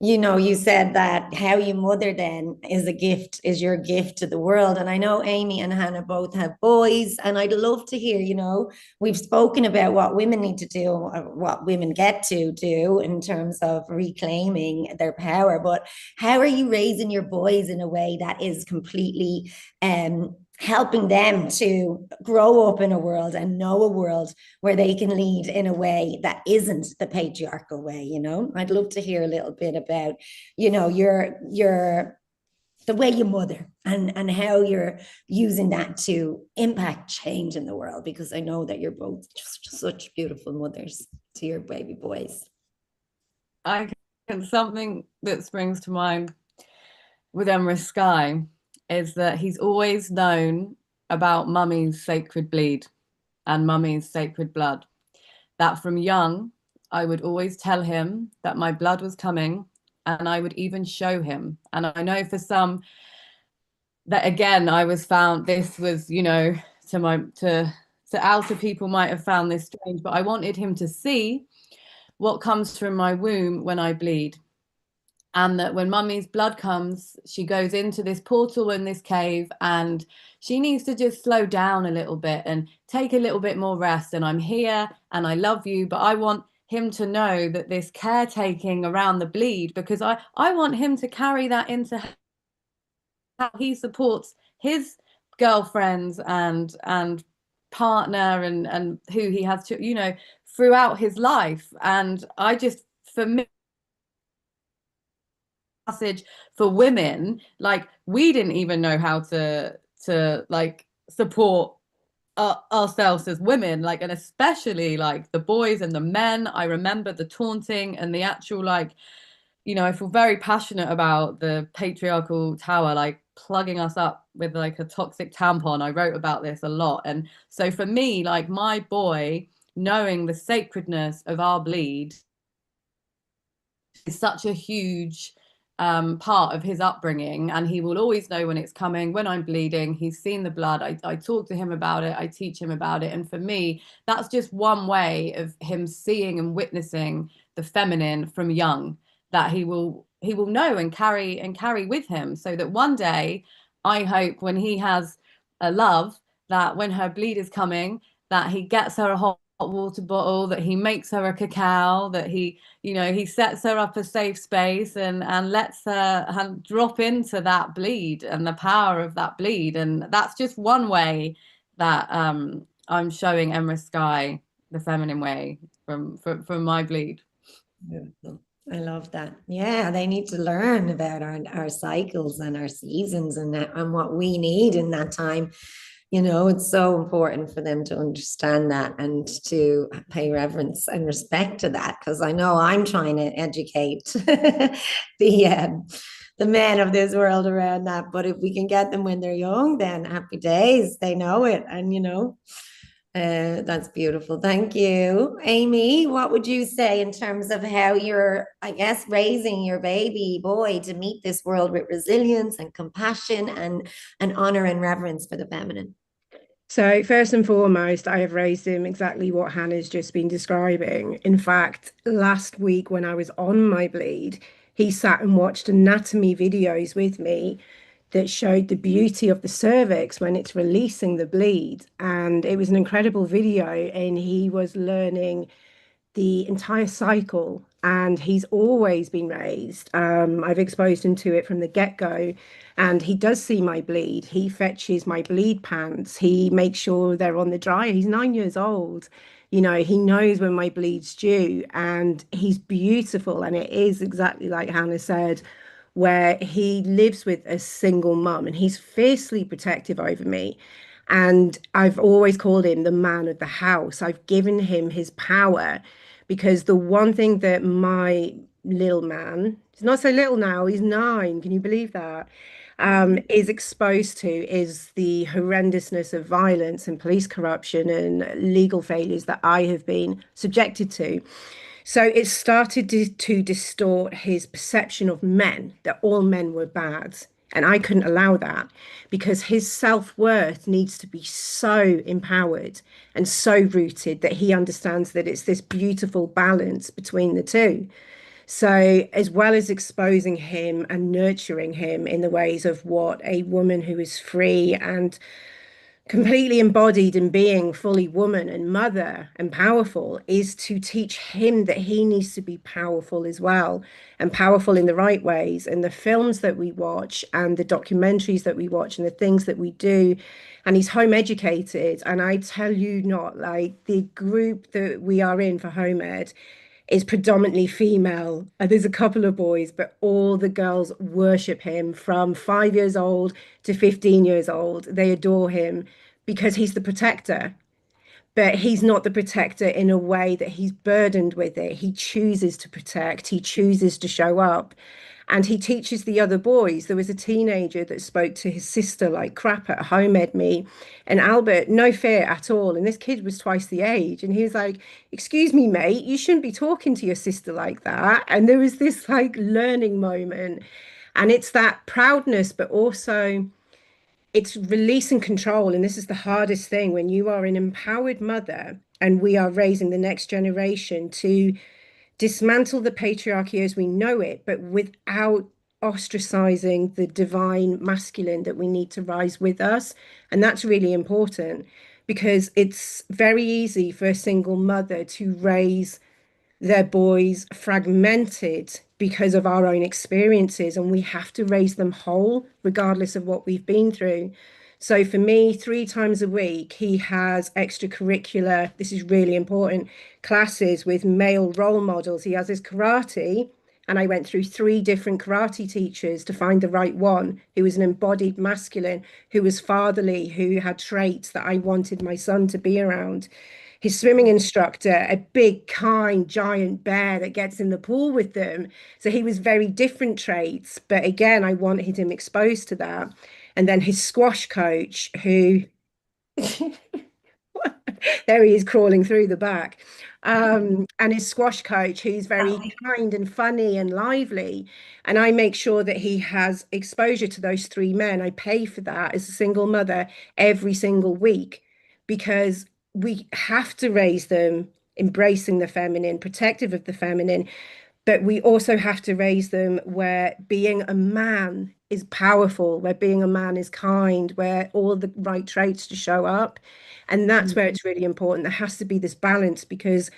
you know, you said that how you mother then is a gift, is your gift to the world. And I know Aimee and Hannah both have boys, and I'd love to hear, you know, we've spoken about what women need to do, what women get to do in terms of reclaiming their power. But how are you raising your boys in a way that is completely helping them to grow up in a world and know a world where they can lead in a way that isn't the patriarchal way? You know, I'd love to hear a little bit about, you know, your the way you mother and how you're using that to impact change in the world, because I know that you're both just such beautiful mothers to your baby boys. I can, something that springs to mind with Mama-Skye is that he's always known about mummy's sacred bleed and mummy's sacred blood. That from young, I would always tell him that my blood was coming, and I would even show him. And I know for some that, again, I was found, this was, you know, to outer people might have found this strange, but I wanted him to see what comes from my womb when I bleed. And that when mummy's blood comes, she goes into this portal in this cave, and she needs to just slow down a little bit and take a little bit more rest. And I'm here and I love you, but I want him to know that this caretaking around the bleed, because I want him to carry that into how he supports his girlfriends and partner and who he has to, you know, throughout his life. And I just, for me, passage for women, like we didn't even know how to like support ourselves as women, like, and especially like the boys and the men. I remember the taunting and the actual, like, you know, I feel very passionate about the patriarchal tower, like plugging us up with like a toxic tampon. I wrote about this a lot. And so for me, like my boy knowing the sacredness of our bleed is such a huge part of his upbringing, and he will always know when it's coming, when I'm bleeding. He's seen the blood. I talk to him about it. I teach him about it. And for me, that's just one way of him seeing and witnessing the feminine from young, that he will know and carry with him, so that one day, I hope when he has a love, that when her bleed is coming, that he gets her a hot water bottle, that he makes her a cacao, that he, you know, he sets her up a safe space and lets her drop into that bleed and the power of that bleed. And that's just one way that I'm showing Mama-Skye the feminine way from my bleed. Beautiful. I love that. Yeah, they need to learn about our cycles and our seasons and that, and what we need in that time. You know, it's so important for them to understand that and to pay reverence and respect to that, because I know I'm trying to educate the men of this world around that. But if we can get them when they're young, then happy days, they know it. And you know, that's beautiful. Thank you. Aimee, what would you say in terms of how you're, I guess, raising your baby boy to meet this world with resilience and compassion and honor and reverence for the feminine? So first and foremost, I have raised him exactly what Hannah's just been describing. In fact, last week when I was on my bleed, he sat and watched anatomy videos with me that showed the beauty of the cervix when it's releasing the bleed. And it was an incredible video, and he was learning the entire cycle, and he's always been raised. I've exposed him to it from the get-go, and he does see my bleed. He fetches my bleed pants. He makes sure they're on the dryer. He's 9 years old. You know, he knows when my bleed's due, and he's beautiful. And it is exactly like Hannah said, where he lives with a single mum, and he's fiercely protective over me. And I've always called him the man of the house. I've given him his power, because the one thing that my little man, he's not so little now, he's 9, can you believe that? Is exposed to is the horrendousness of violence and police corruption and legal failures that I have been subjected to. So it started to distort his perception of men, that all men were bad. And I couldn't allow that, because his self-worth needs to be so empowered and so rooted that he understands that it's this beautiful balance between the two. So, as well as exposing him and nurturing him in the ways of what a woman who is free and completely embodied in being fully woman and mother and powerful, is to teach him that he needs to be powerful as well, and powerful in the right ways. And the films that we watch and the documentaries that we watch and the things that we do, and he's home educated. And I tell you not, like, the group that we are in for home ed is predominantly female. There's a couple of boys, but all the girls worship him from 5 years old to 15 years old. They adore him because he's the protector. But he's not the protector in a way that he's burdened with it. He chooses to protect, he chooses to show up. And he teaches the other boys. There was a teenager that spoke to his sister like crap at home, Aimèe, and Albert, no fear at all. And this kid was twice the age. And he was like, "Excuse me, mate, you shouldn't be talking to your sister like that." And there was this like learning moment. And it's that proudness, but also it's release and control. And this is the hardest thing when you are an empowered mother and we are raising the next generation to dismantle the patriarchy as we know it, but without ostracizing the divine masculine that we need to rise with us. And that's really important because it's very easy for a single mother to raise their boys fragmented because of our own experiences, and we have to raise them whole regardless of what we've been through. So for me, 3 times a week, he has extracurricular, this is really important, classes with male role models. He has his karate, and I went through 3 different karate teachers to find the right one who was an embodied masculine, who was fatherly, who had traits that I wanted my son to be around. His swimming instructor, a big, kind, giant bear that gets in the pool with them. So he was very different traits. But again, I wanted him exposed to that. And then his squash coach, who there he is crawling through the back. And his squash coach, who's very kind and funny and lively. And I make sure that he has exposure to those 3 men. I pay for that as a single mother every single week because we have to raise them embracing the feminine, protective of the feminine, but we also have to raise them where being a man is powerful, where being a man is kind, where all the right traits to show up. And that's where it's really important. There has to be this balance because,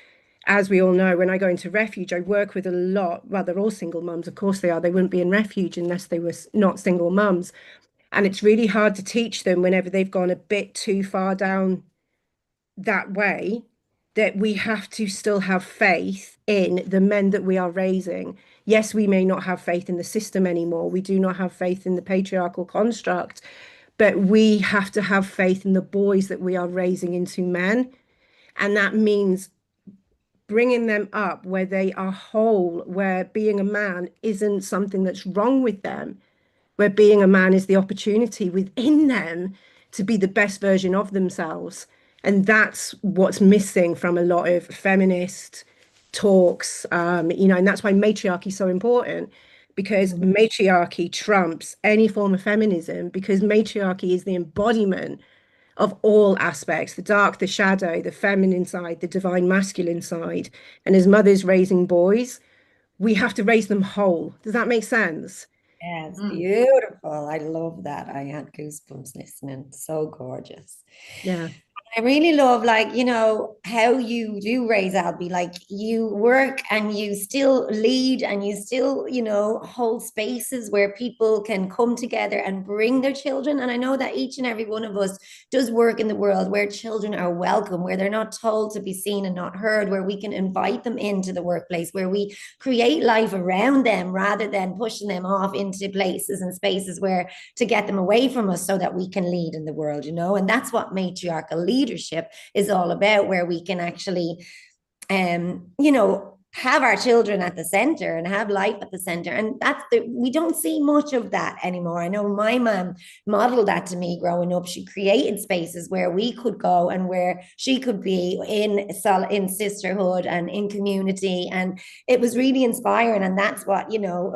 as we all know, when I go into refuge, I work with a lot, well, they're all single mums, of course they are. They wouldn't be in refuge unless they were not single mums. And it's really hard to teach them whenever they've gone a bit too far down that way, that we have to still have faith in the men that we are raising. Yes, we may not have faith in the system anymore. We do not have faith in the patriarchal construct, but we have to have faith in the boys that we are raising into men. And that means bringing them up where they are whole, where being a man isn't something that's wrong with them, where being a man is the opportunity within them to be the best version of themselves. And that's what's missing from a lot of feminist talks, and that's why matriarchy is so important, because matriarchy trumps any form of feminism, because matriarchy is the embodiment of all aspects, the dark, the shadow, the feminine side, the divine masculine side. And as mothers raising boys, we have to raise them whole. Does that make sense? Yes, beautiful. I love that. I had goosebumps listening. So gorgeous. Yeah. I really love, like, how you do raise Albie. Like, you work and you still lead and you still, hold spaces where people can come together and bring their children. And I know that each and every one of us does work in the world where children are welcome, where they're not told to be seen and not heard, where we can invite them into the workplace, where we create life around them rather than pushing them off into places and spaces where to get them away from us so that we can lead in the world, and that's what matriarchal leadership is all about, where we can actually have our children at the center and have life at the center. And we don't see much of that anymore. I know my mom modeled that to me growing up. She created spaces where we could go and where she could be in sisterhood and in community, and it was really inspiring. And that's what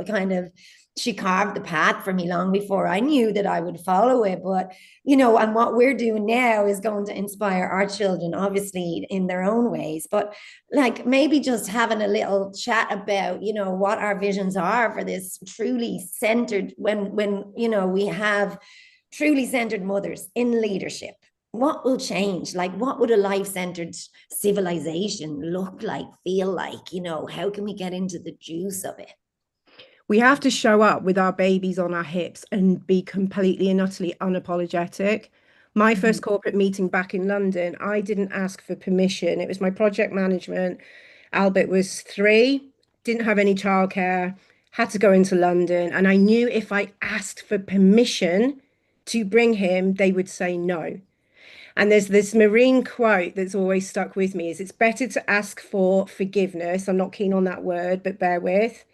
kind of she carved the path for me long before I knew that I would follow it. But, and what we're doing now is going to inspire our children, obviously, in their own ways. But like maybe just having a little chat about, what our visions are for this truly centered, when we have truly centered mothers in leadership. What will change? Like, what would a life-centered civilization look like, feel like? How can we get into the juice of it? We have to show up with our babies on our hips and be completely and utterly unapologetic. My first corporate meeting back in London, I didn't ask for permission. It was my project management. Albert was 3, didn't have any childcare, had to go into London. And I knew if I asked for permission to bring him, they would say no. And there's this Marine quote that's always stuck with me is it's better to ask for forgiveness. I'm not keen on that word, but bear with,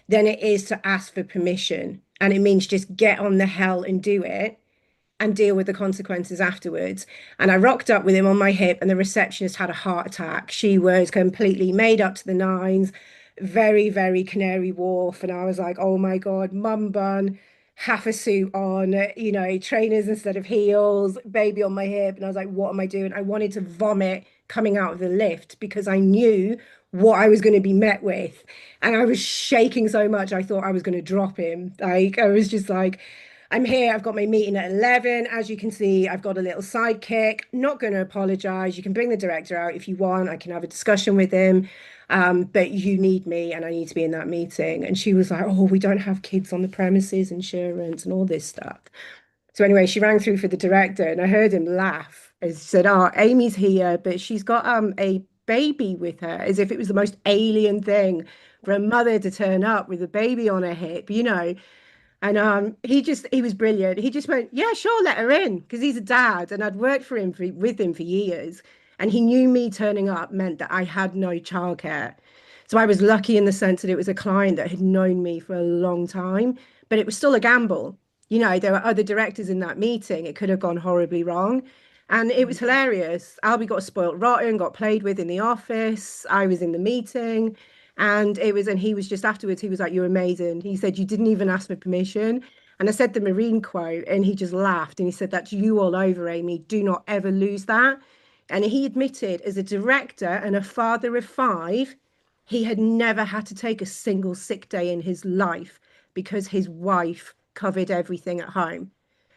than it is to ask for permission. And it means just get on the hell and do it and deal with the consequences afterwards. And I rocked up with him on my hip, and the receptionist had a heart attack. She was completely made up to the nines, very, very Canary Wharf. And I was like, oh my God, mum bun, half a suit on, trainers instead of heels, baby on my hip. And I was like, what am I doing? I wanted to vomit coming out of the lift because I knew what I was going to be met with. And I was shaking so much, I thought I was going to drop him. Like, I was just like, I'm here. I've got my meeting at 11. As you can see, I've got a little sidekick. Not going to apologize. You can bring the director out if you want. I can have a discussion with him. But you need me and I need to be in that meeting. And she was like, oh, we don't have kids on the premises, insurance and all this stuff. So anyway, she rang through for the director and I heard him laugh. He said, oh, Amy's here, but she's got a baby with her, as if it was the most alien thing for a mother to turn up with a baby on her hip, And he was brilliant. He just went, yeah, sure, let her in, because he's a dad and I'd worked with him for years. And he knew me turning up meant that I had no childcare. So I was lucky in the sense that it was a client that had known me for a long time, but it was still a gamble. There were other directors in that meeting. It could have gone horribly wrong. And it was hilarious. Albie got spoiled rotten, got played with in the office. I was in the meeting. And he was just afterwards, he was like, you're amazing. He said, you didn't even ask for permission. And I said the Marine quote and he just laughed and he said, that's you all over, Amy. Do not ever lose that. And he admitted as a director and a father of 5, he had never had to take a single sick day in his life because his wife covered everything at home.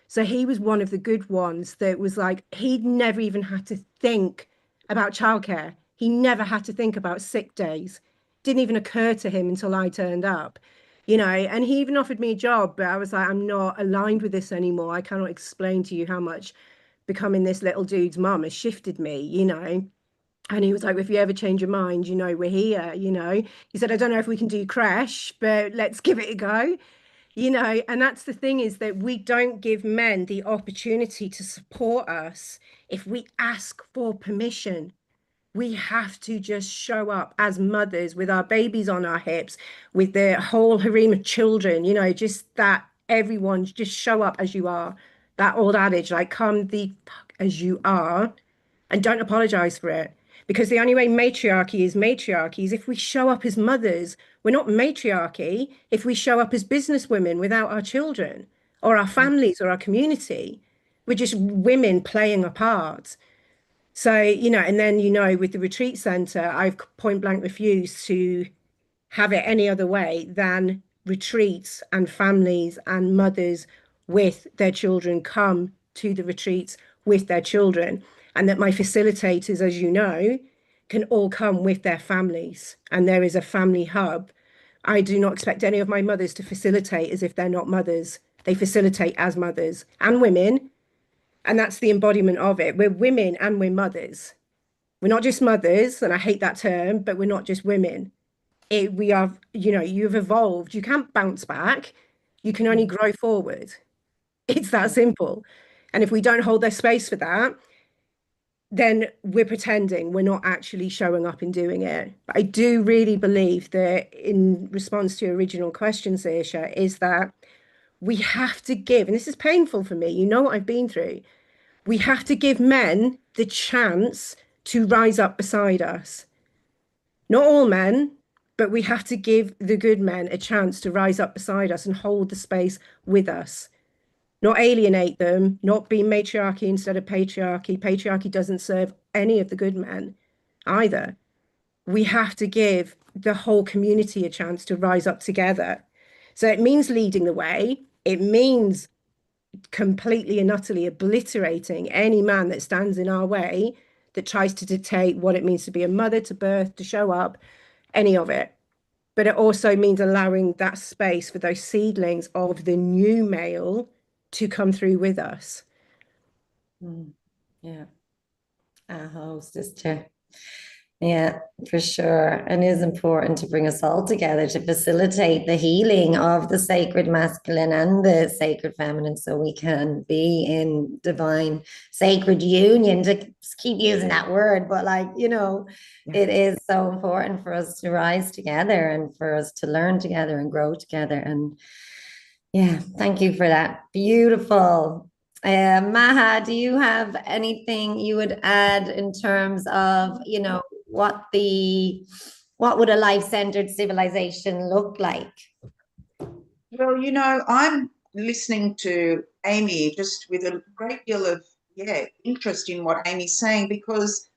So he was one of the good ones that was like, he'd never even had to think about childcare. He never had to think about sick days. Didn't even occur to him until I turned up, and he even offered me a job, but I was like, I'm not aligned with this anymore. I cannot explain to you how much becoming this little dude's mum has shifted me, And he was like, if you ever change your mind, we're here, He said, I don't know if we can do crash, but let's give it a go. And that's the thing, is that we don't give men the opportunity to support us if we ask for permission. We have to just show up as mothers with our babies on our hips, with the whole harem of children, just that everyone just show up as you are. That old adage, like, come the fuck as you are and don't apologize for it. Because the only way matriarchy is if we show up as mothers. We're not matriarchy if we show up as businesswomen without our children or our families or our community. We're just women playing a part. So, and then, with the retreat center, I've point blank refused to have it any other way than retreats and families and mothers with their children come to the retreats with their children. And that my facilitators, as you know, can all come with their families. And there is a family hub. I do not expect any of my mothers to facilitate as if they're not mothers. They facilitate as mothers and women. And that's the embodiment of it. We're women and we're mothers. We're not just mothers, and I hate that term, but we're not just women. We are, you've evolved. You can't bounce back. You can only grow forward. It's that simple. And if we don't hold their space for that, then we're pretending, we're not actually showing up and doing it. But I do really believe that, in response to your original question, Saoirse, is that we have to give, and this is painful for me, what I've been through. We have to give men the chance to rise up beside us. Not all men, but we have to give the good men a chance to rise up beside us and hold the space with us, not alienate them, not be matriarchy instead of patriarchy. Patriarchy doesn't serve any of the good men either. We have to give the whole community a chance to rise up together. So it means leading the way. It means completely and utterly obliterating any man that stands in our way, that tries to dictate what it means to be a mother, to birth, to show up, any of it. But it also means allowing that space for those seedlings of the new male to come through with us. Yeah. Sister. Yeah, for sure. And it is important to bring us all together to facilitate the healing of the sacred masculine and the sacred feminine, so we can be in divine sacred union, to keep using that word, but like, it is so important for us to rise together and for us to learn together and grow together. And yeah, thank you for that. Beautiful. Maha, do you have anything you would add in terms of, what would a life-centered civilization look like? Well, I'm listening to Aimèe just with a great deal of interest in what Amy's saying, because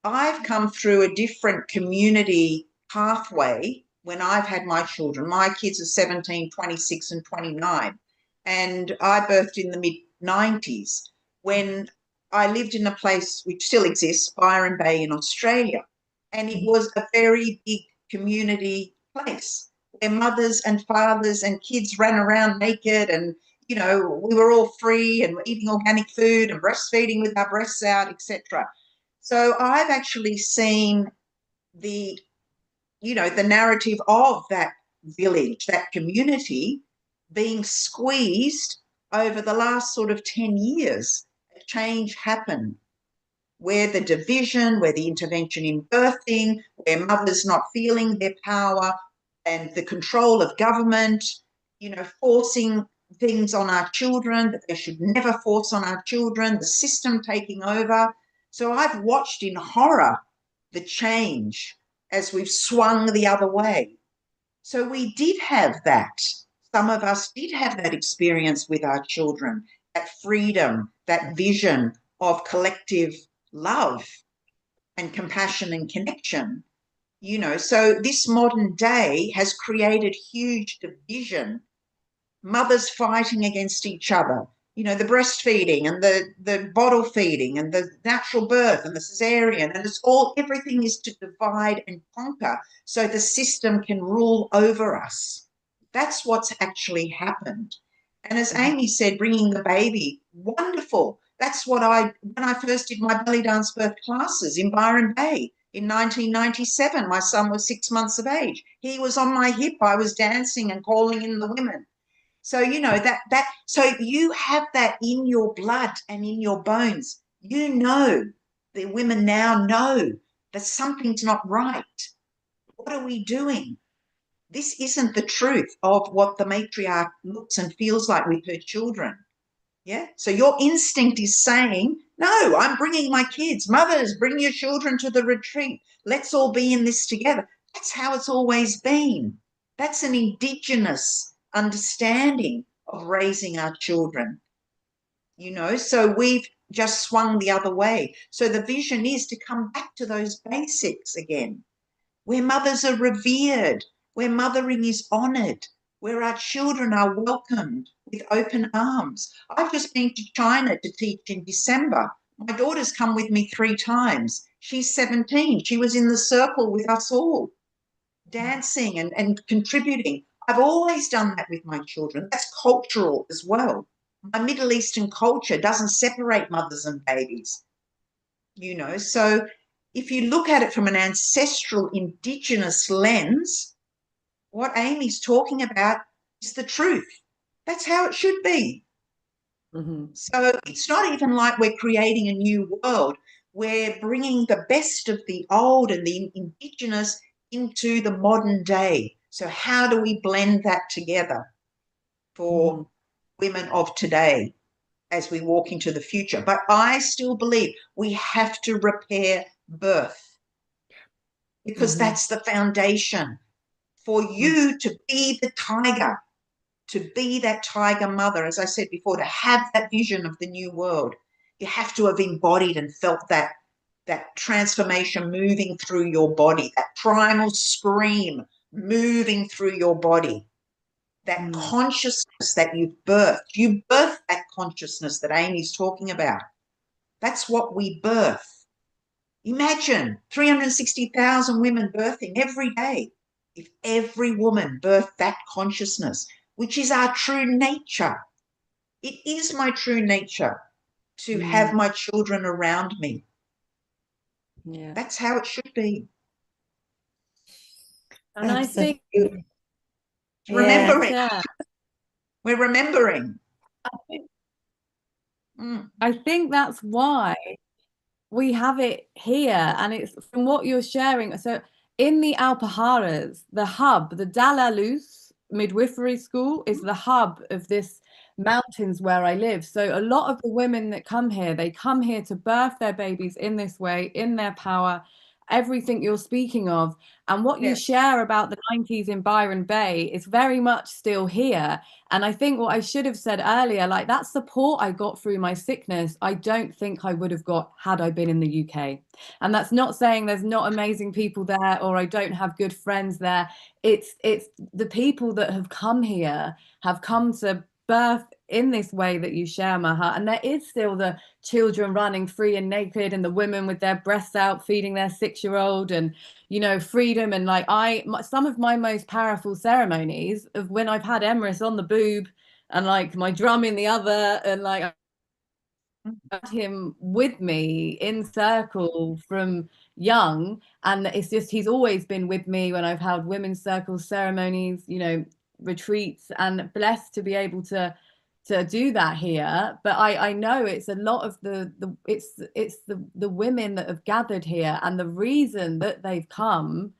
I've come through a different community pathway when I've had my children. My kids are 17, 26 and 29, and I birthed in the mid-90s when I lived in a place which still exists, Byron Bay in Australia, and it was a very big community place where mothers and fathers and kids ran around naked, and we were all free and eating organic food and breastfeeding with our breasts out, etc. So I've actually seen the narrative of that village, that community, being squeezed over the last sort of 10 years. A change happened where the division, where the intervention in birthing, where mothers not feeling their power, and the control of government, forcing things on our children that they should never force on our children, the system taking over. So I've watched in horror the change as we've swung the other way. So we did have that. Some of us did have that experience with our children, that freedom, that vision of collective love and compassion and connection. So this modern day has created huge division, mothers fighting against each other, the breastfeeding and the bottle feeding and the natural birth and the cesarean, and everything is to divide and conquer so the system can rule over us. That's what's actually happened. And as Aimèe said, bringing the baby, wonderful. That's what when I first did my belly dance birth classes in Byron Bay in 1997, my son was 6 months of age. He was on my hip. I was dancing and calling in the women. So, so you have that in your blood and in your bones. The women now know that something's not right. What are we doing? This isn't the truth of what the matriarch looks and feels like with her children. Yeah. So your instinct is saying, no, I'm bringing my kids. Mothers, bring your children to the retreat. Let's all be in this together. That's how it's always been. That's an indigenous understanding of raising our children. So we've just swung the other way. So the vision is to come back to those basics again, where mothers are revered, where mothering is honoured, where our children are welcomed with open arms. I've just been to China to teach in December. My daughter's come with me 3 times. She's 17. She was in the circle with us all, dancing and contributing. I've always done that with my children. That's cultural as well. My Middle Eastern culture doesn't separate mothers and babies, So if you look at it from an ancestral indigenous lens, what Amy's talking about is the truth. That's how it should be. So it's not even like we're creating a new world. We're bringing the best of the old and the indigenous into the modern day. So how do we blend that together for women of today as we walk into the future? But I still believe we have to repair birth. because that's the foundation. For you to be the tiger, to be that tiger mother, as I said before, to have that vision of the new world, you have to have embodied and felt that transformation moving through your body, that primal scream moving through your body, that consciousness that you've birthed. You birthed that consciousness that Amy's talking about. That's what we birth. Imagine 360,000 women birthing every day. If every woman birthed that consciousness, which is our true nature. It is my true nature to have my children around me. Yeah. That's how it should be. And I think remembering. Yeah. We're remembering. I think that's why we have it here, and it's from what you're sharing. So in the Alpujarras, the hub, the Dala Luz midwifery school is the hub of this mountains where I live. So a lot of the women that come here, they come here to birth their babies in this way, in their power, everything you're speaking of. And what you share about the 90s in Byron Bay is very much still here. And I think what I should have said earlier, like that support I got through my sickness, I don't think I would have got had I been in the UK. And that's not saying there's not amazing people there or I don't have good friends there. It's the people that have come here have come to birth in this way that you share, Maha. And there is still the children running free and naked and the women with their breasts out feeding their 6-year-old and, you know, freedom. And like some of my most powerful ceremonies of when I've had Emrys on the boob and like my drum in the other and like had him with me in circle from young, and it's just he's always been with me when I've held women's circles ceremonies, you know, retreats, and blessed to be able to do that here. But I know it's a lot of the women that have gathered here, and the reason that they've come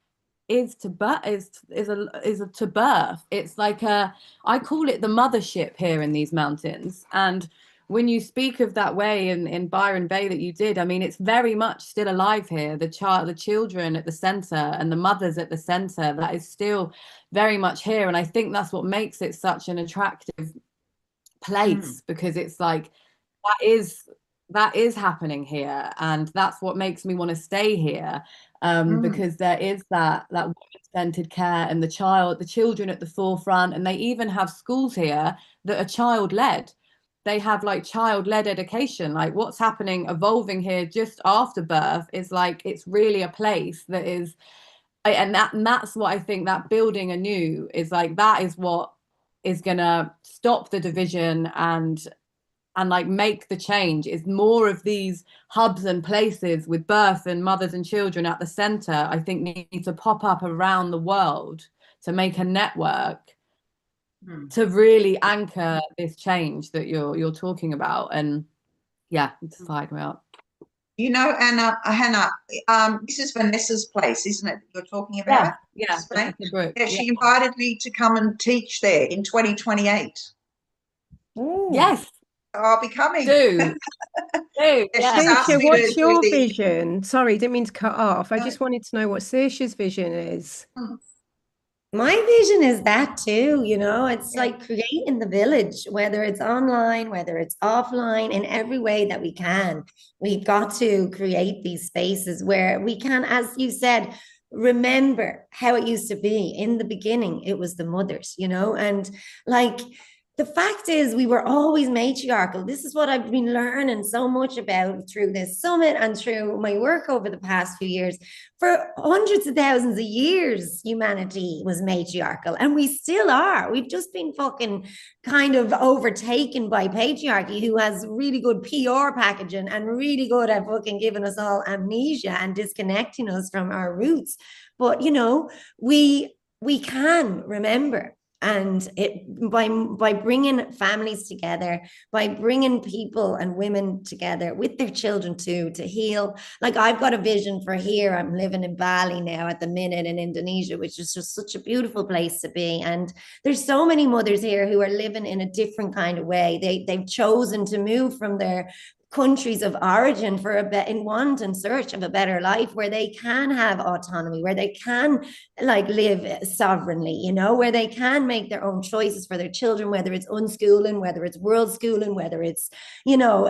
is to birth. To birth. It's like I call it the mothership here in these mountains. And when you speak of that way in Byron Bay that you did, I mean, it's very much still alive here. The children at the center and the mothers at the center, that is still very much here. And I think that's what makes it such an attractive place, because it's like that is happening here, and that's what makes me want to stay here, because there is that women-centered care and the children at the forefront. And they even have schools here that are child-led. They have like child-led education. Like what's happening, evolving here just after birth is like, it's really a place that is, and that's what I think, that building anew is like, that is what is gonna stop the division and like make the change. Is more of these hubs and places with birth and mothers and children at the center, I think need to pop up around the world to make a network to really anchor this change that you're talking about. And yeah, it's fired me up. You know, Hannah, this is Vanessa's place, isn't it, that you're talking about? Yeah. She invited me to come and teach there in 2028. Ooh. Yes. I'll be coming. Do. Saoirse, what's your vision? Sorry, didn't mean to cut off. I just wanted to know what Saoirse's vision is. My vision is that too, you know, it's like creating the village, whether it's online, whether it's offline, in every way that we can. We've got to create these spaces where we can, as you said, remember how it used to be. In the beginning, it was the mothers, you know, and like, the fact is, we were always matriarchal. This is what I've been learning so much about through this summit and through my work over the past few years. For hundreds of thousands of years, humanity was matriarchal, and we still are. We've just been fucking kind of overtaken by patriarchy, who has really good PR packaging and really good at fucking giving us all amnesia and disconnecting us from our roots. But, you know, we can remember. And by bringing families together, by bringing people and women together with their children too, to heal. Like I've got a vision for here. I'm living in Bali now at the minute, in Indonesia, which is just such a beautiful place to be. And there's so many mothers here who are living in a different kind of way. They've chosen to move from their countries of origin for in want and search of a better life, where they can have autonomy, where they can like live sovereignly, you know, where they can make their own choices for their children, whether it's unschooling, whether it's world schooling, whether it's, you know,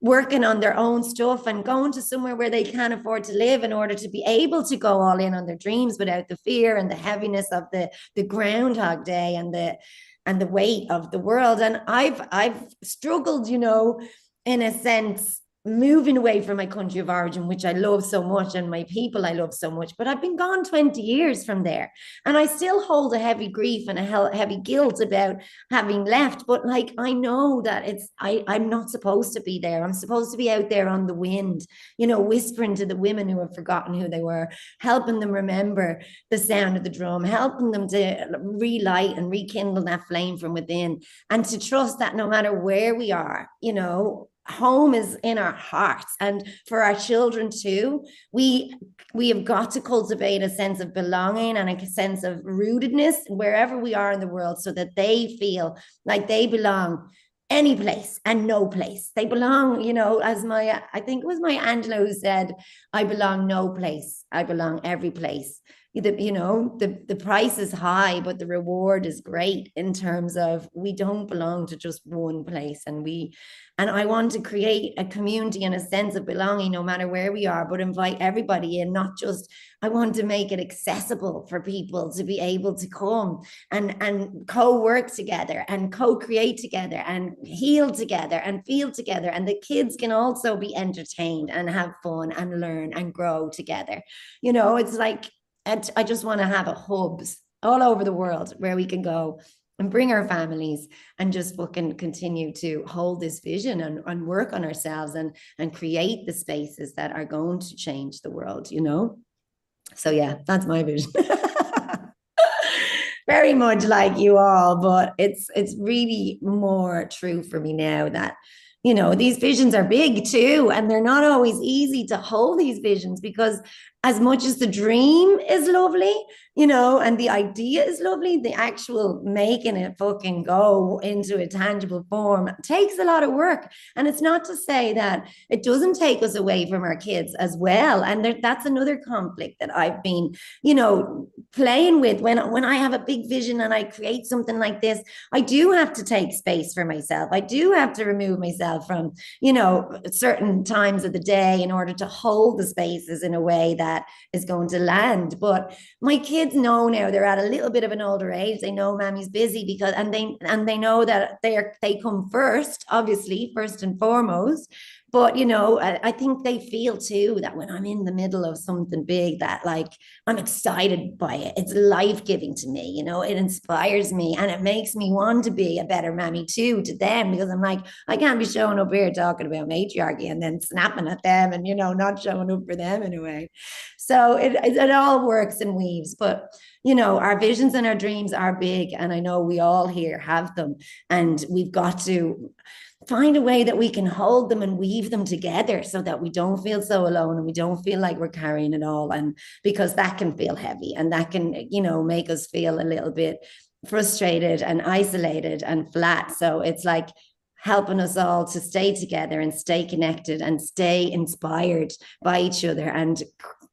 working on their own stuff and going to somewhere where they can afford to live in order to be able to go all in on their dreams without the fear and the heaviness of the Groundhog Day and the weight of the world. And I've struggled, you know, in a sense, moving away from my country of origin, which I love so much, and my people I love so much, but I've been gone 20 years from there. And I still hold a heavy grief and a heavy guilt about having left. But like, I know that I'm not supposed to be there. I'm supposed to be out there on the wind, you know, whispering to the women who have forgotten who they were, helping them remember the sound of the drum, helping them to relight and rekindle that flame from within, and to trust that no matter where we are, you know, home is in our hearts. And for our children too, we have got to cultivate a sense of belonging and a sense of rootedness wherever we are in the world, so that they feel like they belong any place and no place. They belong, you know, as I think it was Maya Angelou who said, I belong no place, I belong every place. You know, the price is high, but the reward is great, in terms of we don't belong to just one place. And I want to create a community and a sense of belonging no matter where we are, but invite everybody in, not just, I want to make it accessible for people to be able to come and co-work together and co-create together and heal together and feel together. And the kids can also be entertained and have fun and learn and grow together. You know, it's like, I just want to have hubs all over the world where we can go and bring our families and just fucking continue to hold this vision and work on ourselves and create the spaces that are going to change the world, you know? So yeah, that's my vision. Very much like you all, but it's really more true for me now that, you know, these visions are big too, and they're not always easy to hold these visions, because as much as the dream is lovely, you know, and the idea is lovely, the actual making it fucking go into a tangible form takes a lot of work. And it's not to say that it doesn't take us away from our kids as well. And that's another conflict that I've been, you know, playing with. When I have a big vision and I create something like this, I do have to take space for myself. I do have to remove myself from, you know, certain times of the day in order to hold the spaces in a way that is going to land. But my kids know now, they're at a little bit of an older age. They know Mammy's busy, because and they know that they come first, obviously, first and foremost. But, you know, I think they feel too that when I'm in the middle of something big, that like I'm excited by it. It's life-giving to me, you know, it inspires me, and it makes me want to be a better mammy too to them, because I'm like, I can't be showing up here talking about matriarchy and then snapping at them and, you know, not showing up for them in a way. So it all works and weaves. But, you know, our visions and our dreams are big, and I know we all here have them, and we've got to find a way that we can hold them and weave them together so that we don't feel so alone and we don't feel like we're carrying it all. And because that can feel heavy, and that can, you know, make us feel a little bit frustrated and isolated and flat. So it's like helping us all to stay together and stay connected and stay inspired by each other and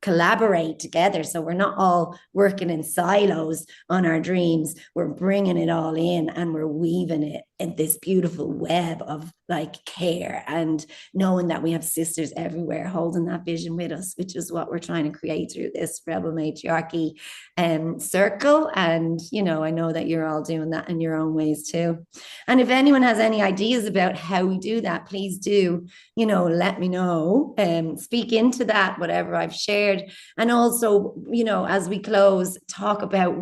collaborate together. So we're not all working in silos on our dreams. We're bringing it all in, and we're weaving it in this beautiful web of like care, and knowing that we have sisters everywhere holding that vision with us, which is what we're trying to create through this Rebel Matriarchy circle. And, you know, I know that you're all doing that in your own ways too. And if anyone has any ideas about how we do that, please do, you know, let me know, speak into that, whatever I've shared. And also, you know, as we close, talk about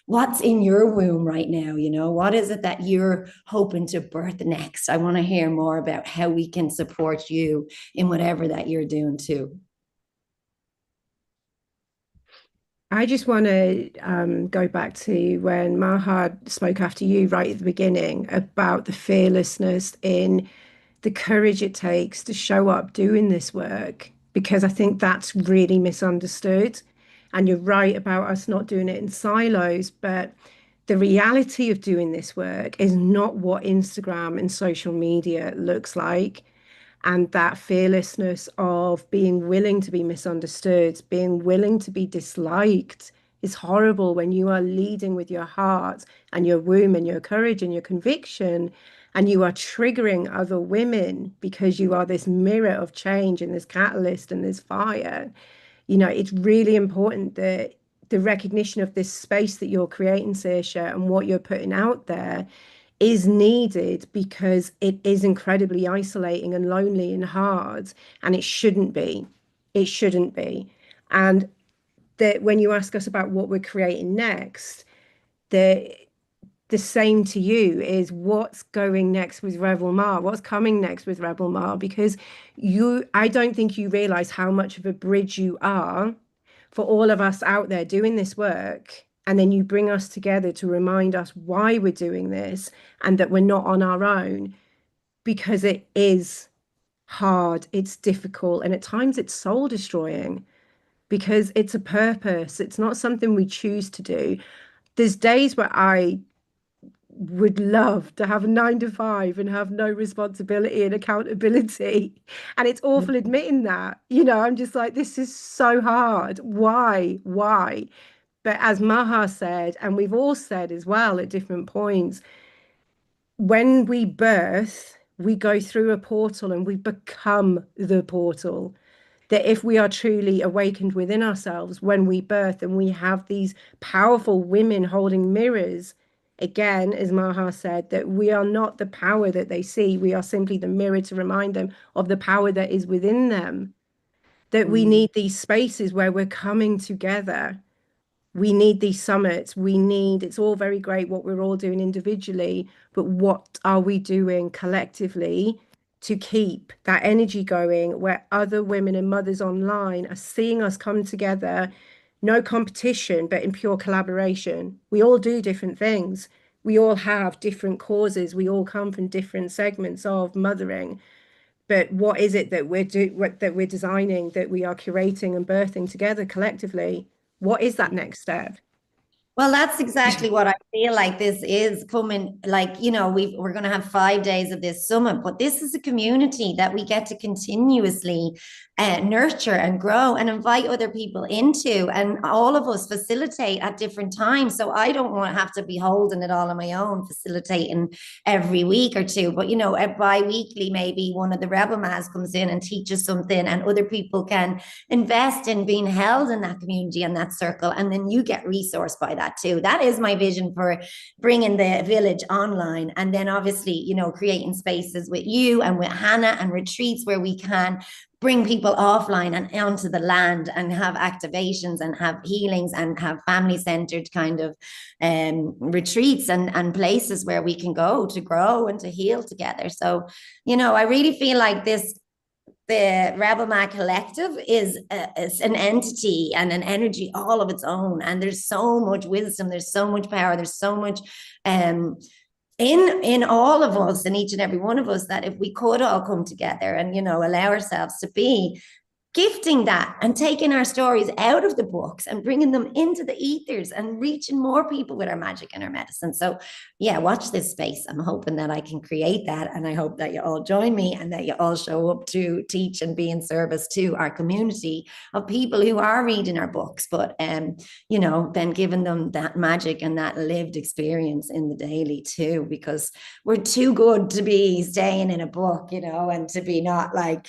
what's in your womb right now. You know, what is it that you're hoping to birth next? I want to hear more about how we can support you in whatever that you're doing too. I just want to go back to when Maha spoke after you right at the beginning about the fearlessness in the courage it takes to show up doing this work, because I think that's really misunderstood. And you're right about us not doing it in silos, but the reality of doing this work is not what Instagram and social media looks like. And that fearlessness of being willing to be misunderstood, being willing to be disliked is horrible when you are leading with your heart and your womb and your courage and your conviction, and you are triggering other women because you are this mirror of change and this catalyst and this fire. You know, it's really important that the recognition of this space that you're creating, Saoirse, and what you're putting out there is needed, because it is incredibly isolating and lonely and hard, and it shouldn't be. It shouldn't be. And that when you ask us about what we're creating next, the same to you is what's going next with Rebel Ma, what's coming next with Rebel Ma, because I don't think you realize how much of a bridge you are for all of us out there doing this work. And then you bring us together to remind us why we're doing this and that we're not on our own, because it is hard, it's difficult, and at times it's soul destroying, because it's a purpose. It's not something we choose to do. There's days where I would love to have a 9 to 5 and have no responsibility and accountability. And it's awful admitting that, you know, I'm just like, this is so hard. Why? Why? But as Maha said, and we've all said as well at different points, when we birth, we go through a portal and we become the portal. That if we are truly awakened within ourselves when we birth, and we have these powerful women holding mirrors, again, as Maha said, that we are not the power that they see. We are simply the mirror to remind them of the power that is within them. That we need these spaces where we're coming together. We need these summits. It's all very great what we're all doing individually, but what are we doing collectively to keep that energy going, where other women and mothers online are seeing us come together, no competition, but in pure collaboration. We all do different things. We all have different causes. We all come from different segments of mothering. But what is it that we're designing, that we are curating and birthing together collectively? What is that next step? Well, that's exactly what I feel like this is coming. Like, you know, we're going to have 5 days of this summit, but this is a community that we get to continuously nurture and grow and invite other people into, and all of us facilitate at different times. So I don't want to have to be holding it all on my own, facilitating every week or two. But, you know, bi-weekly, maybe one of the Rebel Mas comes in and teaches something, and other people can invest in being held in that community and that circle. And then you get resourced by that too. That is my vision for bringing the village online. And then obviously, you know, creating spaces with you and with Hannah, and retreats where we can bring people offline and onto the land and have activations and have healings and have family-centered kind of retreats and places where we can go to grow and to heal together. So, you know, I really feel like the Rebel Ma Collective is an entity and an energy all of its own. And there's so much wisdom, there's so much power, there's so much in all of us, in each and every one of us, that if we could all come together and, you know, allow ourselves to be gifting that and taking our stories out of the books and bringing them into the ethers and reaching more people with our magic and our medicine. So yeah, watch this space. I'm hoping that I can create that, and I hope that you all join me and that you all show up to teach and be in service to our community of people who are reading our books, but you know, then giving them that magic and that lived experience in the daily too, because we're too good to be staying in a book, you know, and to be not like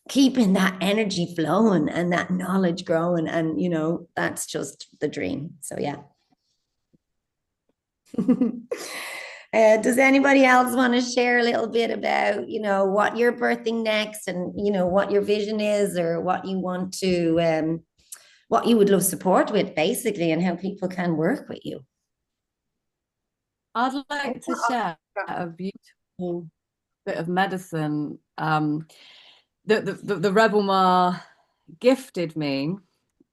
keeping that energy flowing and that knowledge growing. And, you know, that's just the dream. So, yeah. Does anybody else want to share a little bit about, you know, what you're birthing next, and, you know, what your vision is, or what you want to, what you would love support with, basically, and how people can work with you? I'd like to share a beautiful bit of medicine the Rebel Ma gifted me.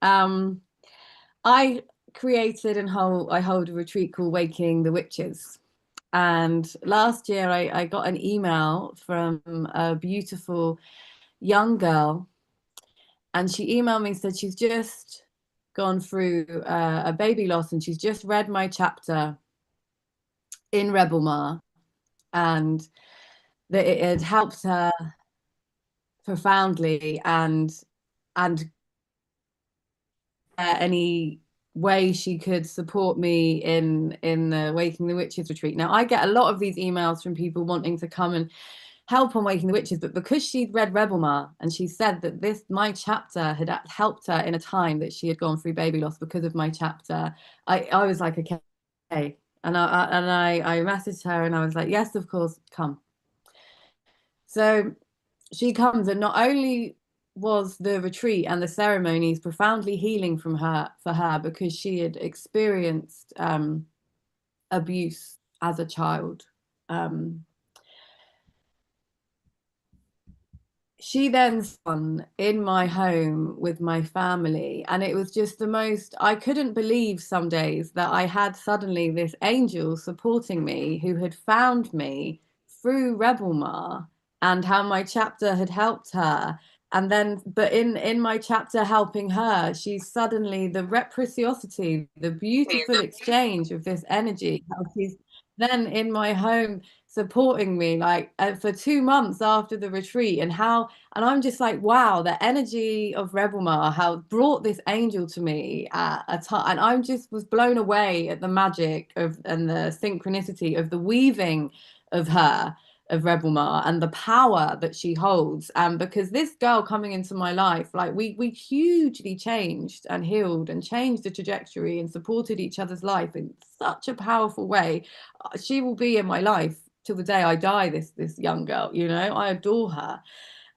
I created and I hold a retreat called Waking the Witches. And last year I got an email from a beautiful young girl, and she emailed me and said she's just gone through a baby loss, and she's just read my chapter in Rebel Ma, and that it had helped her profoundly, and any way she could support me in the Waking the Witches retreat. Now, I get a lot of these emails from people wanting to come and help on Waking the Witches, but because she'd read Rebel Ma and she said that my chapter had helped her in a time that she had gone through baby loss because of my chapter, I was like, okay. And I messaged her and I was like, yes, of course, come. So she comes, and not only was the retreat and the ceremonies profoundly healing for her because she had experienced abuse as a child. She then spun in my home with my family, and it was just the most, I couldn't believe some days that I had suddenly this angel supporting me who had found me through Rebel Ma, and how my chapter had helped her. And then, but in my chapter helping her, she's suddenly the reciprocity, the beautiful exchange of this energy, how she's then in my home supporting me like for 2 months after the retreat, and I'm just like, wow, the energy of Rebel Ma, how brought this angel to me at a time, and I'm just was blown away at the magic of and the synchronicity of the weaving of Rebel Ma and the power that she holds. And because this girl coming into my life, like we hugely changed and healed and changed the trajectory and supported each other's life in such a powerful way. She will be in my life till the day I die, this young girl, you know. I adore her.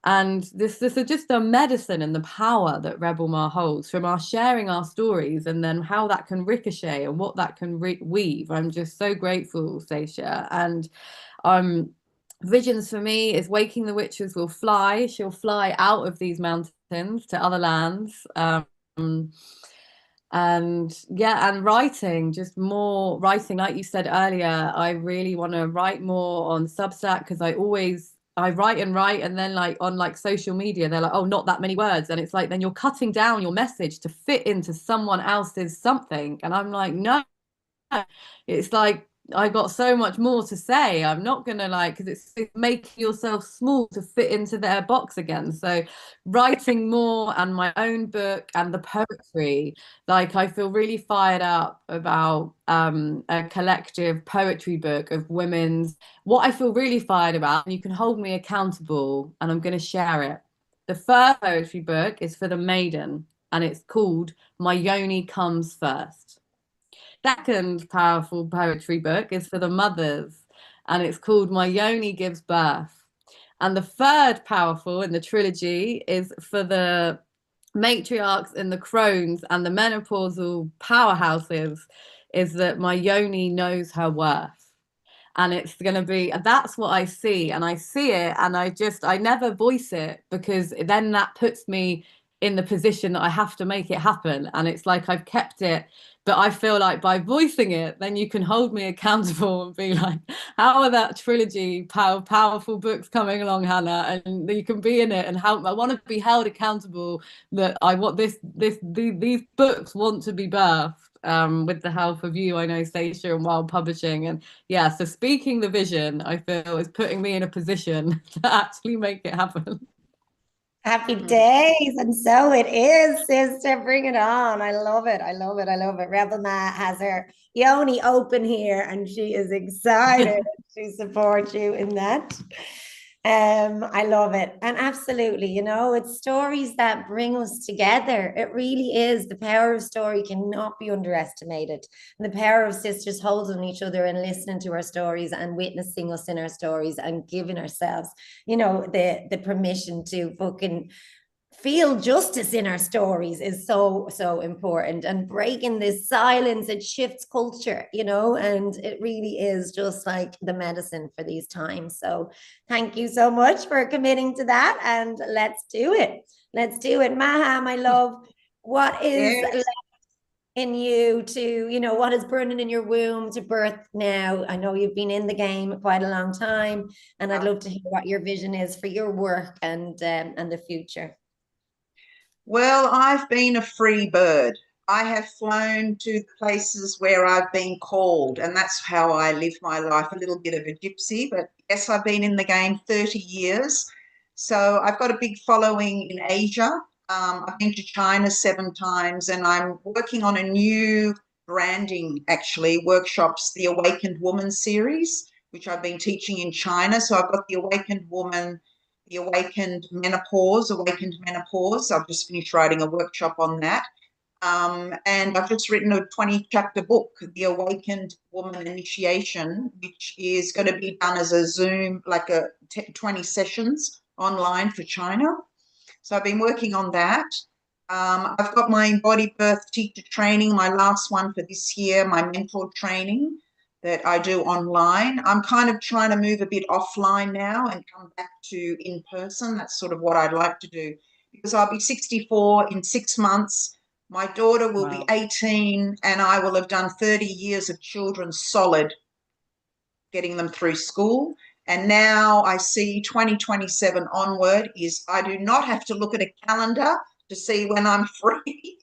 And this is just a medicine and the power that Rebel Ma holds from our sharing our stories, and then how that can ricochet and what that can weave. I'm just so grateful, Saoirse. And visions for me is Waking the Witches will fly. She'll fly out of these mountains to other lands. And yeah, and writing, just more writing. Like you said earlier, I really want to write more on Substack, because I write, and then like on like social media, they're like, oh, not that many words. And it's like, then you're cutting down your message to fit into someone else's something. And I'm like, no, it's like, I got so much more to say. I'm not gonna like, because it's making yourself small to fit into their box again. So writing more, and my own book and the poetry, like I feel really fired up about a collective poetry book of women's. What I feel really fired about, and you can hold me accountable, and I'm going to share it. The first poetry book is for the maiden, and it's called My Yoni Comes First. Second powerful poetry book is for the mothers, and it's called My Yoni Gives Birth. And the third powerful in the trilogy is for the matriarchs and the crones and the menopausal powerhouses, is that My Yoni knows her worth. And it's going to be, that's what I see, and I see it, and I never voice it, because then that puts me in the position that I have to make it happen. And it's like I've kept it, but I feel like by voicing it, then you can hold me accountable and be like, how are that trilogy powerful books coming along, Hannah? And you can be in it and help. I want to be held accountable, that I want these books want to be birthed with the help of you, I know, Saoirse, and Wild Publishing. And yeah, so speaking the vision, I feel, is putting me in a position to actually make it happen. Happy days. And so it is, sister. Bring it on. I love it. I love it. I love it. Rebel Ma has her yoni open here, and she is excited to support you in that. I love it. And absolutely, you know, it's stories that bring us together. It really is. The power of story cannot be underestimated. And the power of sisters holding each other and listening to our stories and witnessing us in our stories and giving ourselves, you know, the permission to fucking feel justice in our stories is so important. And breaking this silence, it shifts culture, you know, and it really is just like the medicine for these times. So thank you so much for committing to that, and let's do it. Maha, my love, what is left in you to, you know, what is burning in your womb to birth now? I know you've been in the game quite a long time, and I'd love to hear what your vision is for your work and the future. Well, I've been a free bird. I have flown to places where I've been called, and that's how I live my life, a little bit of a gypsy. But yes, I've been in the game 30 years. So I've got a big following in Asia. I've been to China 7 times, and I'm working on a new branding, actually, workshops, the Awakened Woman series, which I've been teaching in China. So I've got the Awakened Woman, the Awakened Menopause. I've just finished writing a workshop on that. And I've just written a 20-chapter book, The Awakened Woman Initiation, which is going to be done as a Zoom, like 20 sessions online for China. So I've been working on that. I've got my embodied birth teacher training, my last one for this year, my mentor training that I do online. I'm kind of trying to move a bit offline now and come back to in person. That's sort of what I'd like to do, because I'll be 64 in 6 months. My daughter will be 18, and I will have done 30 years of children solid, getting them through school. And now I see 2027 onward is I do not have to look at a calendar to see when I'm free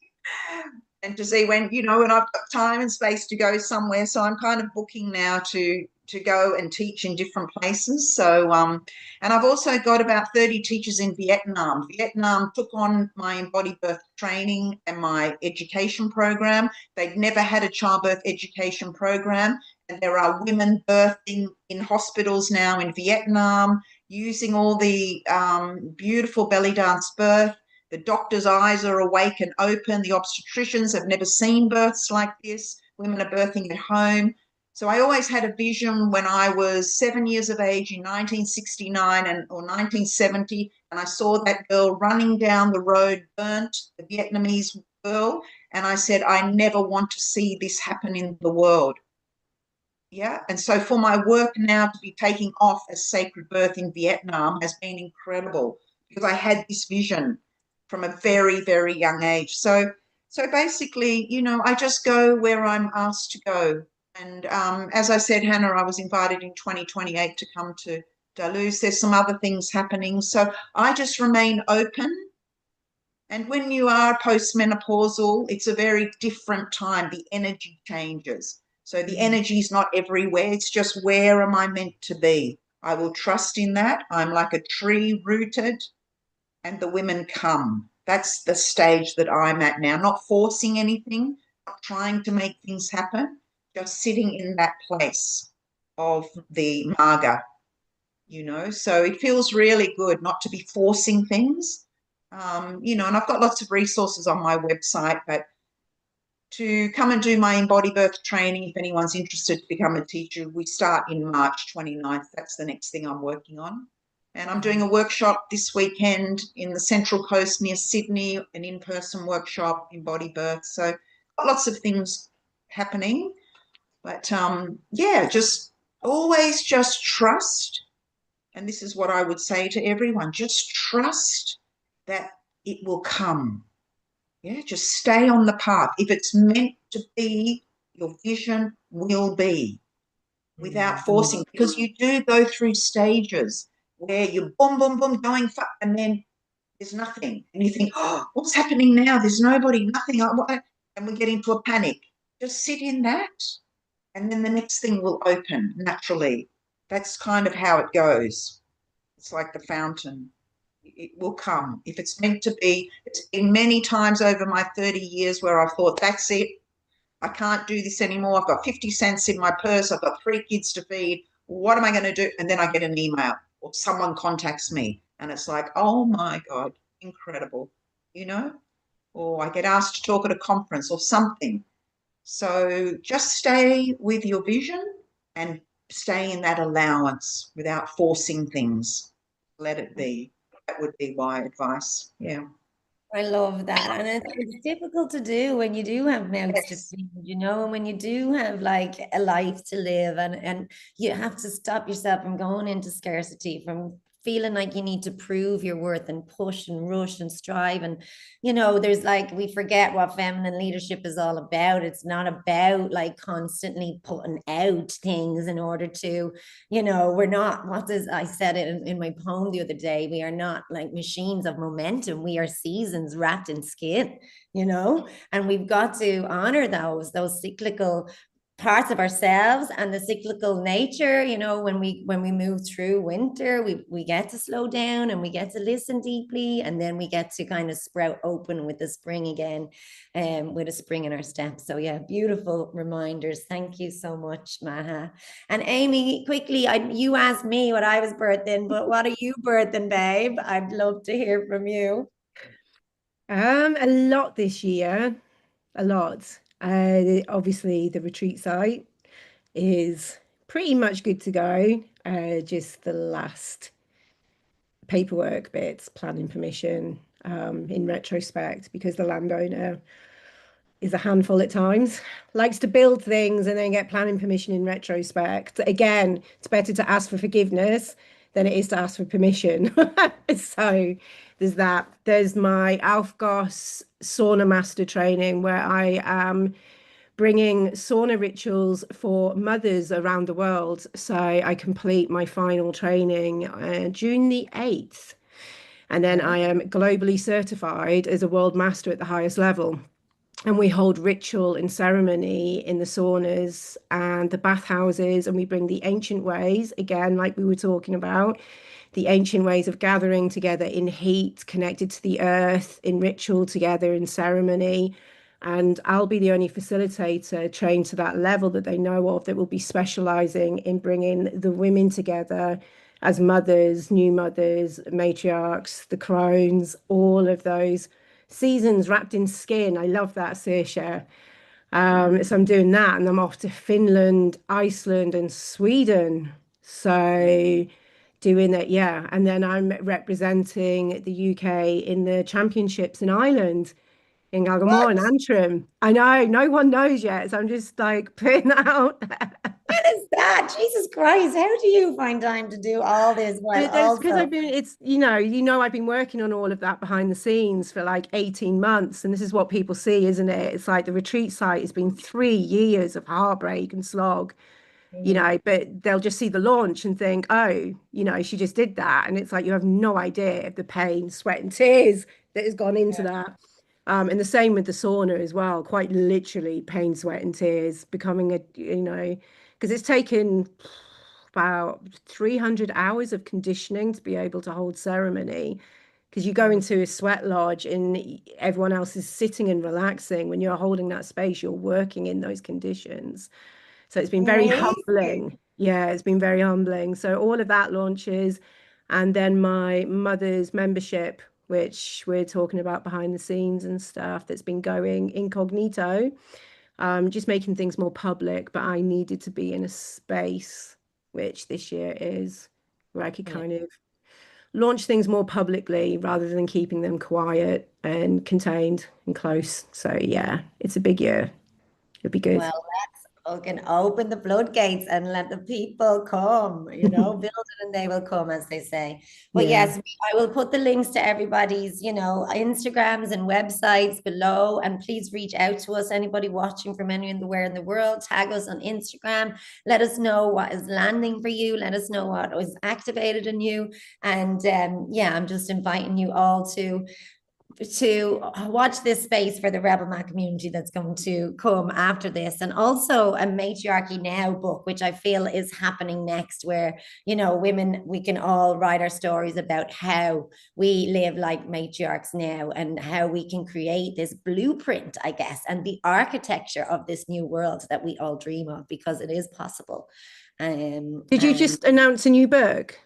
and to see when, you know, when I've got time and space to go somewhere. So I'm kind of booking now to go and teach in different places. So, and I've also got about 30 teachers in Vietnam. Vietnam took on my embodied birth training and my education program. They'd never had a childbirth education program. And there are women birthing in hospitals now in Vietnam, using all the beautiful belly dance birth. The doctor's eyes are awake and open. The obstetricians have never seen births like this. Women are birthing at home. So I always had a vision when I was 7 years of age in 1969 or 1970, and I saw that girl running down the road, burnt, the Vietnamese girl, and I said, I never want to see this happen in the world. Yeah, and so for my work now to be taking off as Sacred Birth in Vietnam has been incredible, because I had this vision from a very, very young age. So basically, you know, I just go where I'm asked to go. And as I said, Hannah, I was invited in 2028 to come to Dalhousie. There's some other things happening. So I just remain open. And when you are postmenopausal, it's a very different time. The energy changes. So the energy is not everywhere. It's just, where am I meant to be? I will trust in that. I'm like a tree rooted, and the women come. That's the stage that I'm at now. Not forcing anything, not trying to make things happen, just sitting in that place of the Marga, you know. So it feels really good not to be forcing things, you know, and I've got lots of resources on my website, but to come and do my embodied birth training, if anyone's interested to become a teacher, we start in March 29th. That's the next thing I'm working on. And I'm doing a workshop this weekend in the Central Coast near Sydney, an in-person workshop, embodied birth. So lots of things happening. But yeah, just always just trust. And this is what I would say to everyone, just trust that it will come. Yeah, just stay on the path. If it's meant to be, your vision will be, without forcing, because you do go through stages where you're boom, boom, boom, going, and then there's nothing. And you think, oh, what's happening now? There's nobody, nothing. And we get into a panic. Just sit in that, and then the next thing will open naturally. That's kind of how it goes. It's like the fountain. It will come. If it's meant to be, it's been many times over my 30 years where I've thought, that's it. I can't do this anymore. I've got 50 cents in my purse. I've got 3 kids to feed. What am I going to do? And then I get an email or someone contacts me, and it's like, oh my God, incredible, you know? Or I get asked to talk at a conference or something. So just stay with your vision and stay in that allowance without forcing things. Let it be. That would be my advice. Yeah. I love that. And it's difficult to do when you do have mouths to Yes. feed, you know, and when you do have like a life to live, and you have to stop yourself from going into scarcity, from feeling like you need to prove your worth and push and rush and strive. And, you know, there's like, we forget what feminine leadership is all about. It's not about like constantly putting out things in order to, you know, we're not, what is, I said it in my poem the other day, we are not like machines of momentum. We are seasons wrapped in skin, you know, and we've got to honor those cyclical parts of ourselves and the cyclical nature. You know, when we move through winter, we get to slow down and we get to listen deeply, and then we get to kind of sprout open with the spring again, with a spring in our step. So yeah, beautiful reminders. Thank you so much, Maha. And Aimee, quickly, you asked me what I was birthing, but what are you birthing, babe? I'd love to hear from you. A lot this year, a lot. Obviously, the retreat site is pretty much good to go. Just the last paperwork bits, planning permission, in retrospect, because the landowner is a handful at times, likes to build things and then get planning permission in retrospect. Again, it's better to ask for forgiveness than it is to ask for permission. So there's that. There's my Aufgos sauna master training, where I am bringing sauna rituals for mothers around the world. So I complete my final training June the 8th. And then I am globally certified as a world master at the highest level. And we hold ritual and ceremony in the saunas and the bathhouses, and we bring the ancient ways, again, like we were talking about, the ancient ways of gathering together in heat, connected to the earth, in ritual together, in ceremony. And I'll be the only facilitator trained to that level that they know of that will be specializing in bringing the women together as mothers, new mothers, matriarchs, the crones, all of those seasons wrapped in skin. I love that, Saoirse. So I'm doing that, and I'm off to Finland, Iceland, and Sweden. So doing that, yeah. And then I'm representing the UK in the championships in Ireland, in Galgamore and Antrim. I know, no one knows yet, so I'm just like putting that out there. What is that? Jesus Christ, how do you find time to do all this while That's because also I've been, it's, I've been working on all of that behind the scenes for like 18 months. And this is what people see, isn't it? It's like the retreat site has been 3 years of heartbreak and slog, but they'll just see the launch and think, oh, she just did that. And it's like, you have no idea of the pain, sweat and tears that has gone into that. And the same with the sauna as well, quite literally pain, sweat and tears, becoming because it's taken about 300 hours of conditioning to be able to hold ceremony, because you go into a sweat lodge and everyone else is sitting and relaxing. When you're holding that space, you're working in those conditions. So it's been very humbling. Yeah, it's been very humbling. So all of that launches. And then my mother's membership, which we're talking about behind the scenes and stuff, that's been going incognito, just making things more public. But I needed to be in a space, which this year is, where I could kind of launch things more publicly rather than keeping them quiet and contained and close. So yeah, it's a big year. It'll be good. well, let's fucking open the floodgates and let the people come, build it and they will come, as they say. But yes, I will put the links to everybody's, Instagrams and websites below. And please reach out to us, anybody watching from anywhere in the world, tag us on Instagram. Let us know what is landing for you. Let us know what was activated in you. And I'm just inviting you all to watch this space for the Rebel Ma community that's going to come after this, and also a Matriarchy Now book, which I feel is happening next, where women, we can all write our stories about how we live like matriarchs now, and how we can create this blueprint, I guess, and the architecture of this new world that we all dream of, because it is possible. Did you just announce a new book?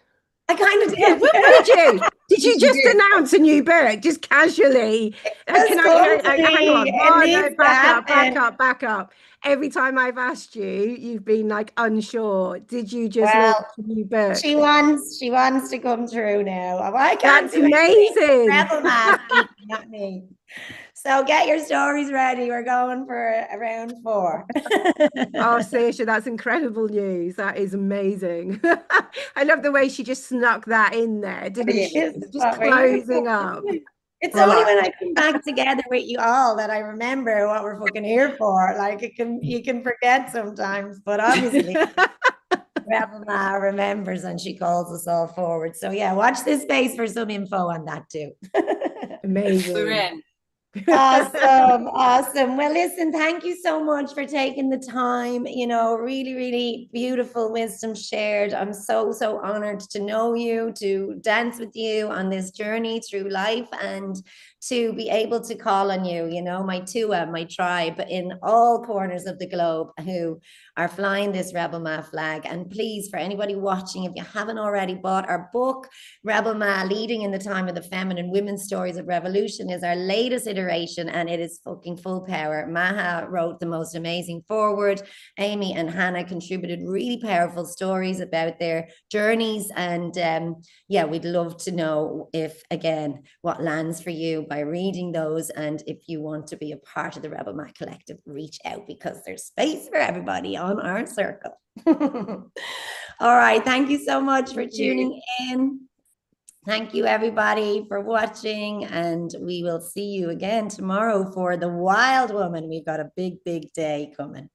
I kind of did. Did you? Did you just announce a new book, just casually? Hang on. Back up. Every time I've asked you, you've been like unsure. Did you just launch a new book? She wants to come through now. I can't. That's amazing. Rebel Ma, not me. So get your stories ready. We're going for round 4. Oh, Saoirse, that's incredible news. That is amazing. I love the way she just snuck that in there, didn't she? Just closing up. It's only when I come back together with you all that I remember what we're fucking here for. Like, you can forget sometimes, but obviously Rebel Ma remembers and she calls us all forward. So yeah, watch this space for some info on that too. Amazing. We're in. Awesome, awesome. Well, listen, thank you so much for taking the time. You know, really, really beautiful wisdom shared. I'm so, so honored to know you, to dance with you on this journey through life, and to be able to call on you, you know, my Tua, my tribe in all corners of the globe who are flying this Rebel Ma flag. And please, for anybody watching, if you haven't already bought our book, Rebel Ma, Leading in the Time of the Feminine, Women's Stories of Revolution, is our latest iteration, and it is fucking full power. Maha wrote the most amazing foreword. Aimèe and Hannah contributed really powerful stories about their journeys. And yeah, we'd love to know if, again, what lands for you by reading those. And if you want to be a part of the Rebel Ma Collective, reach out, because there's space for everybody on our circle. All right. Thank you so much for tuning in. Thank you, everybody, for watching, and we will see you again tomorrow for the Wild Woman. We've got a big, big day coming.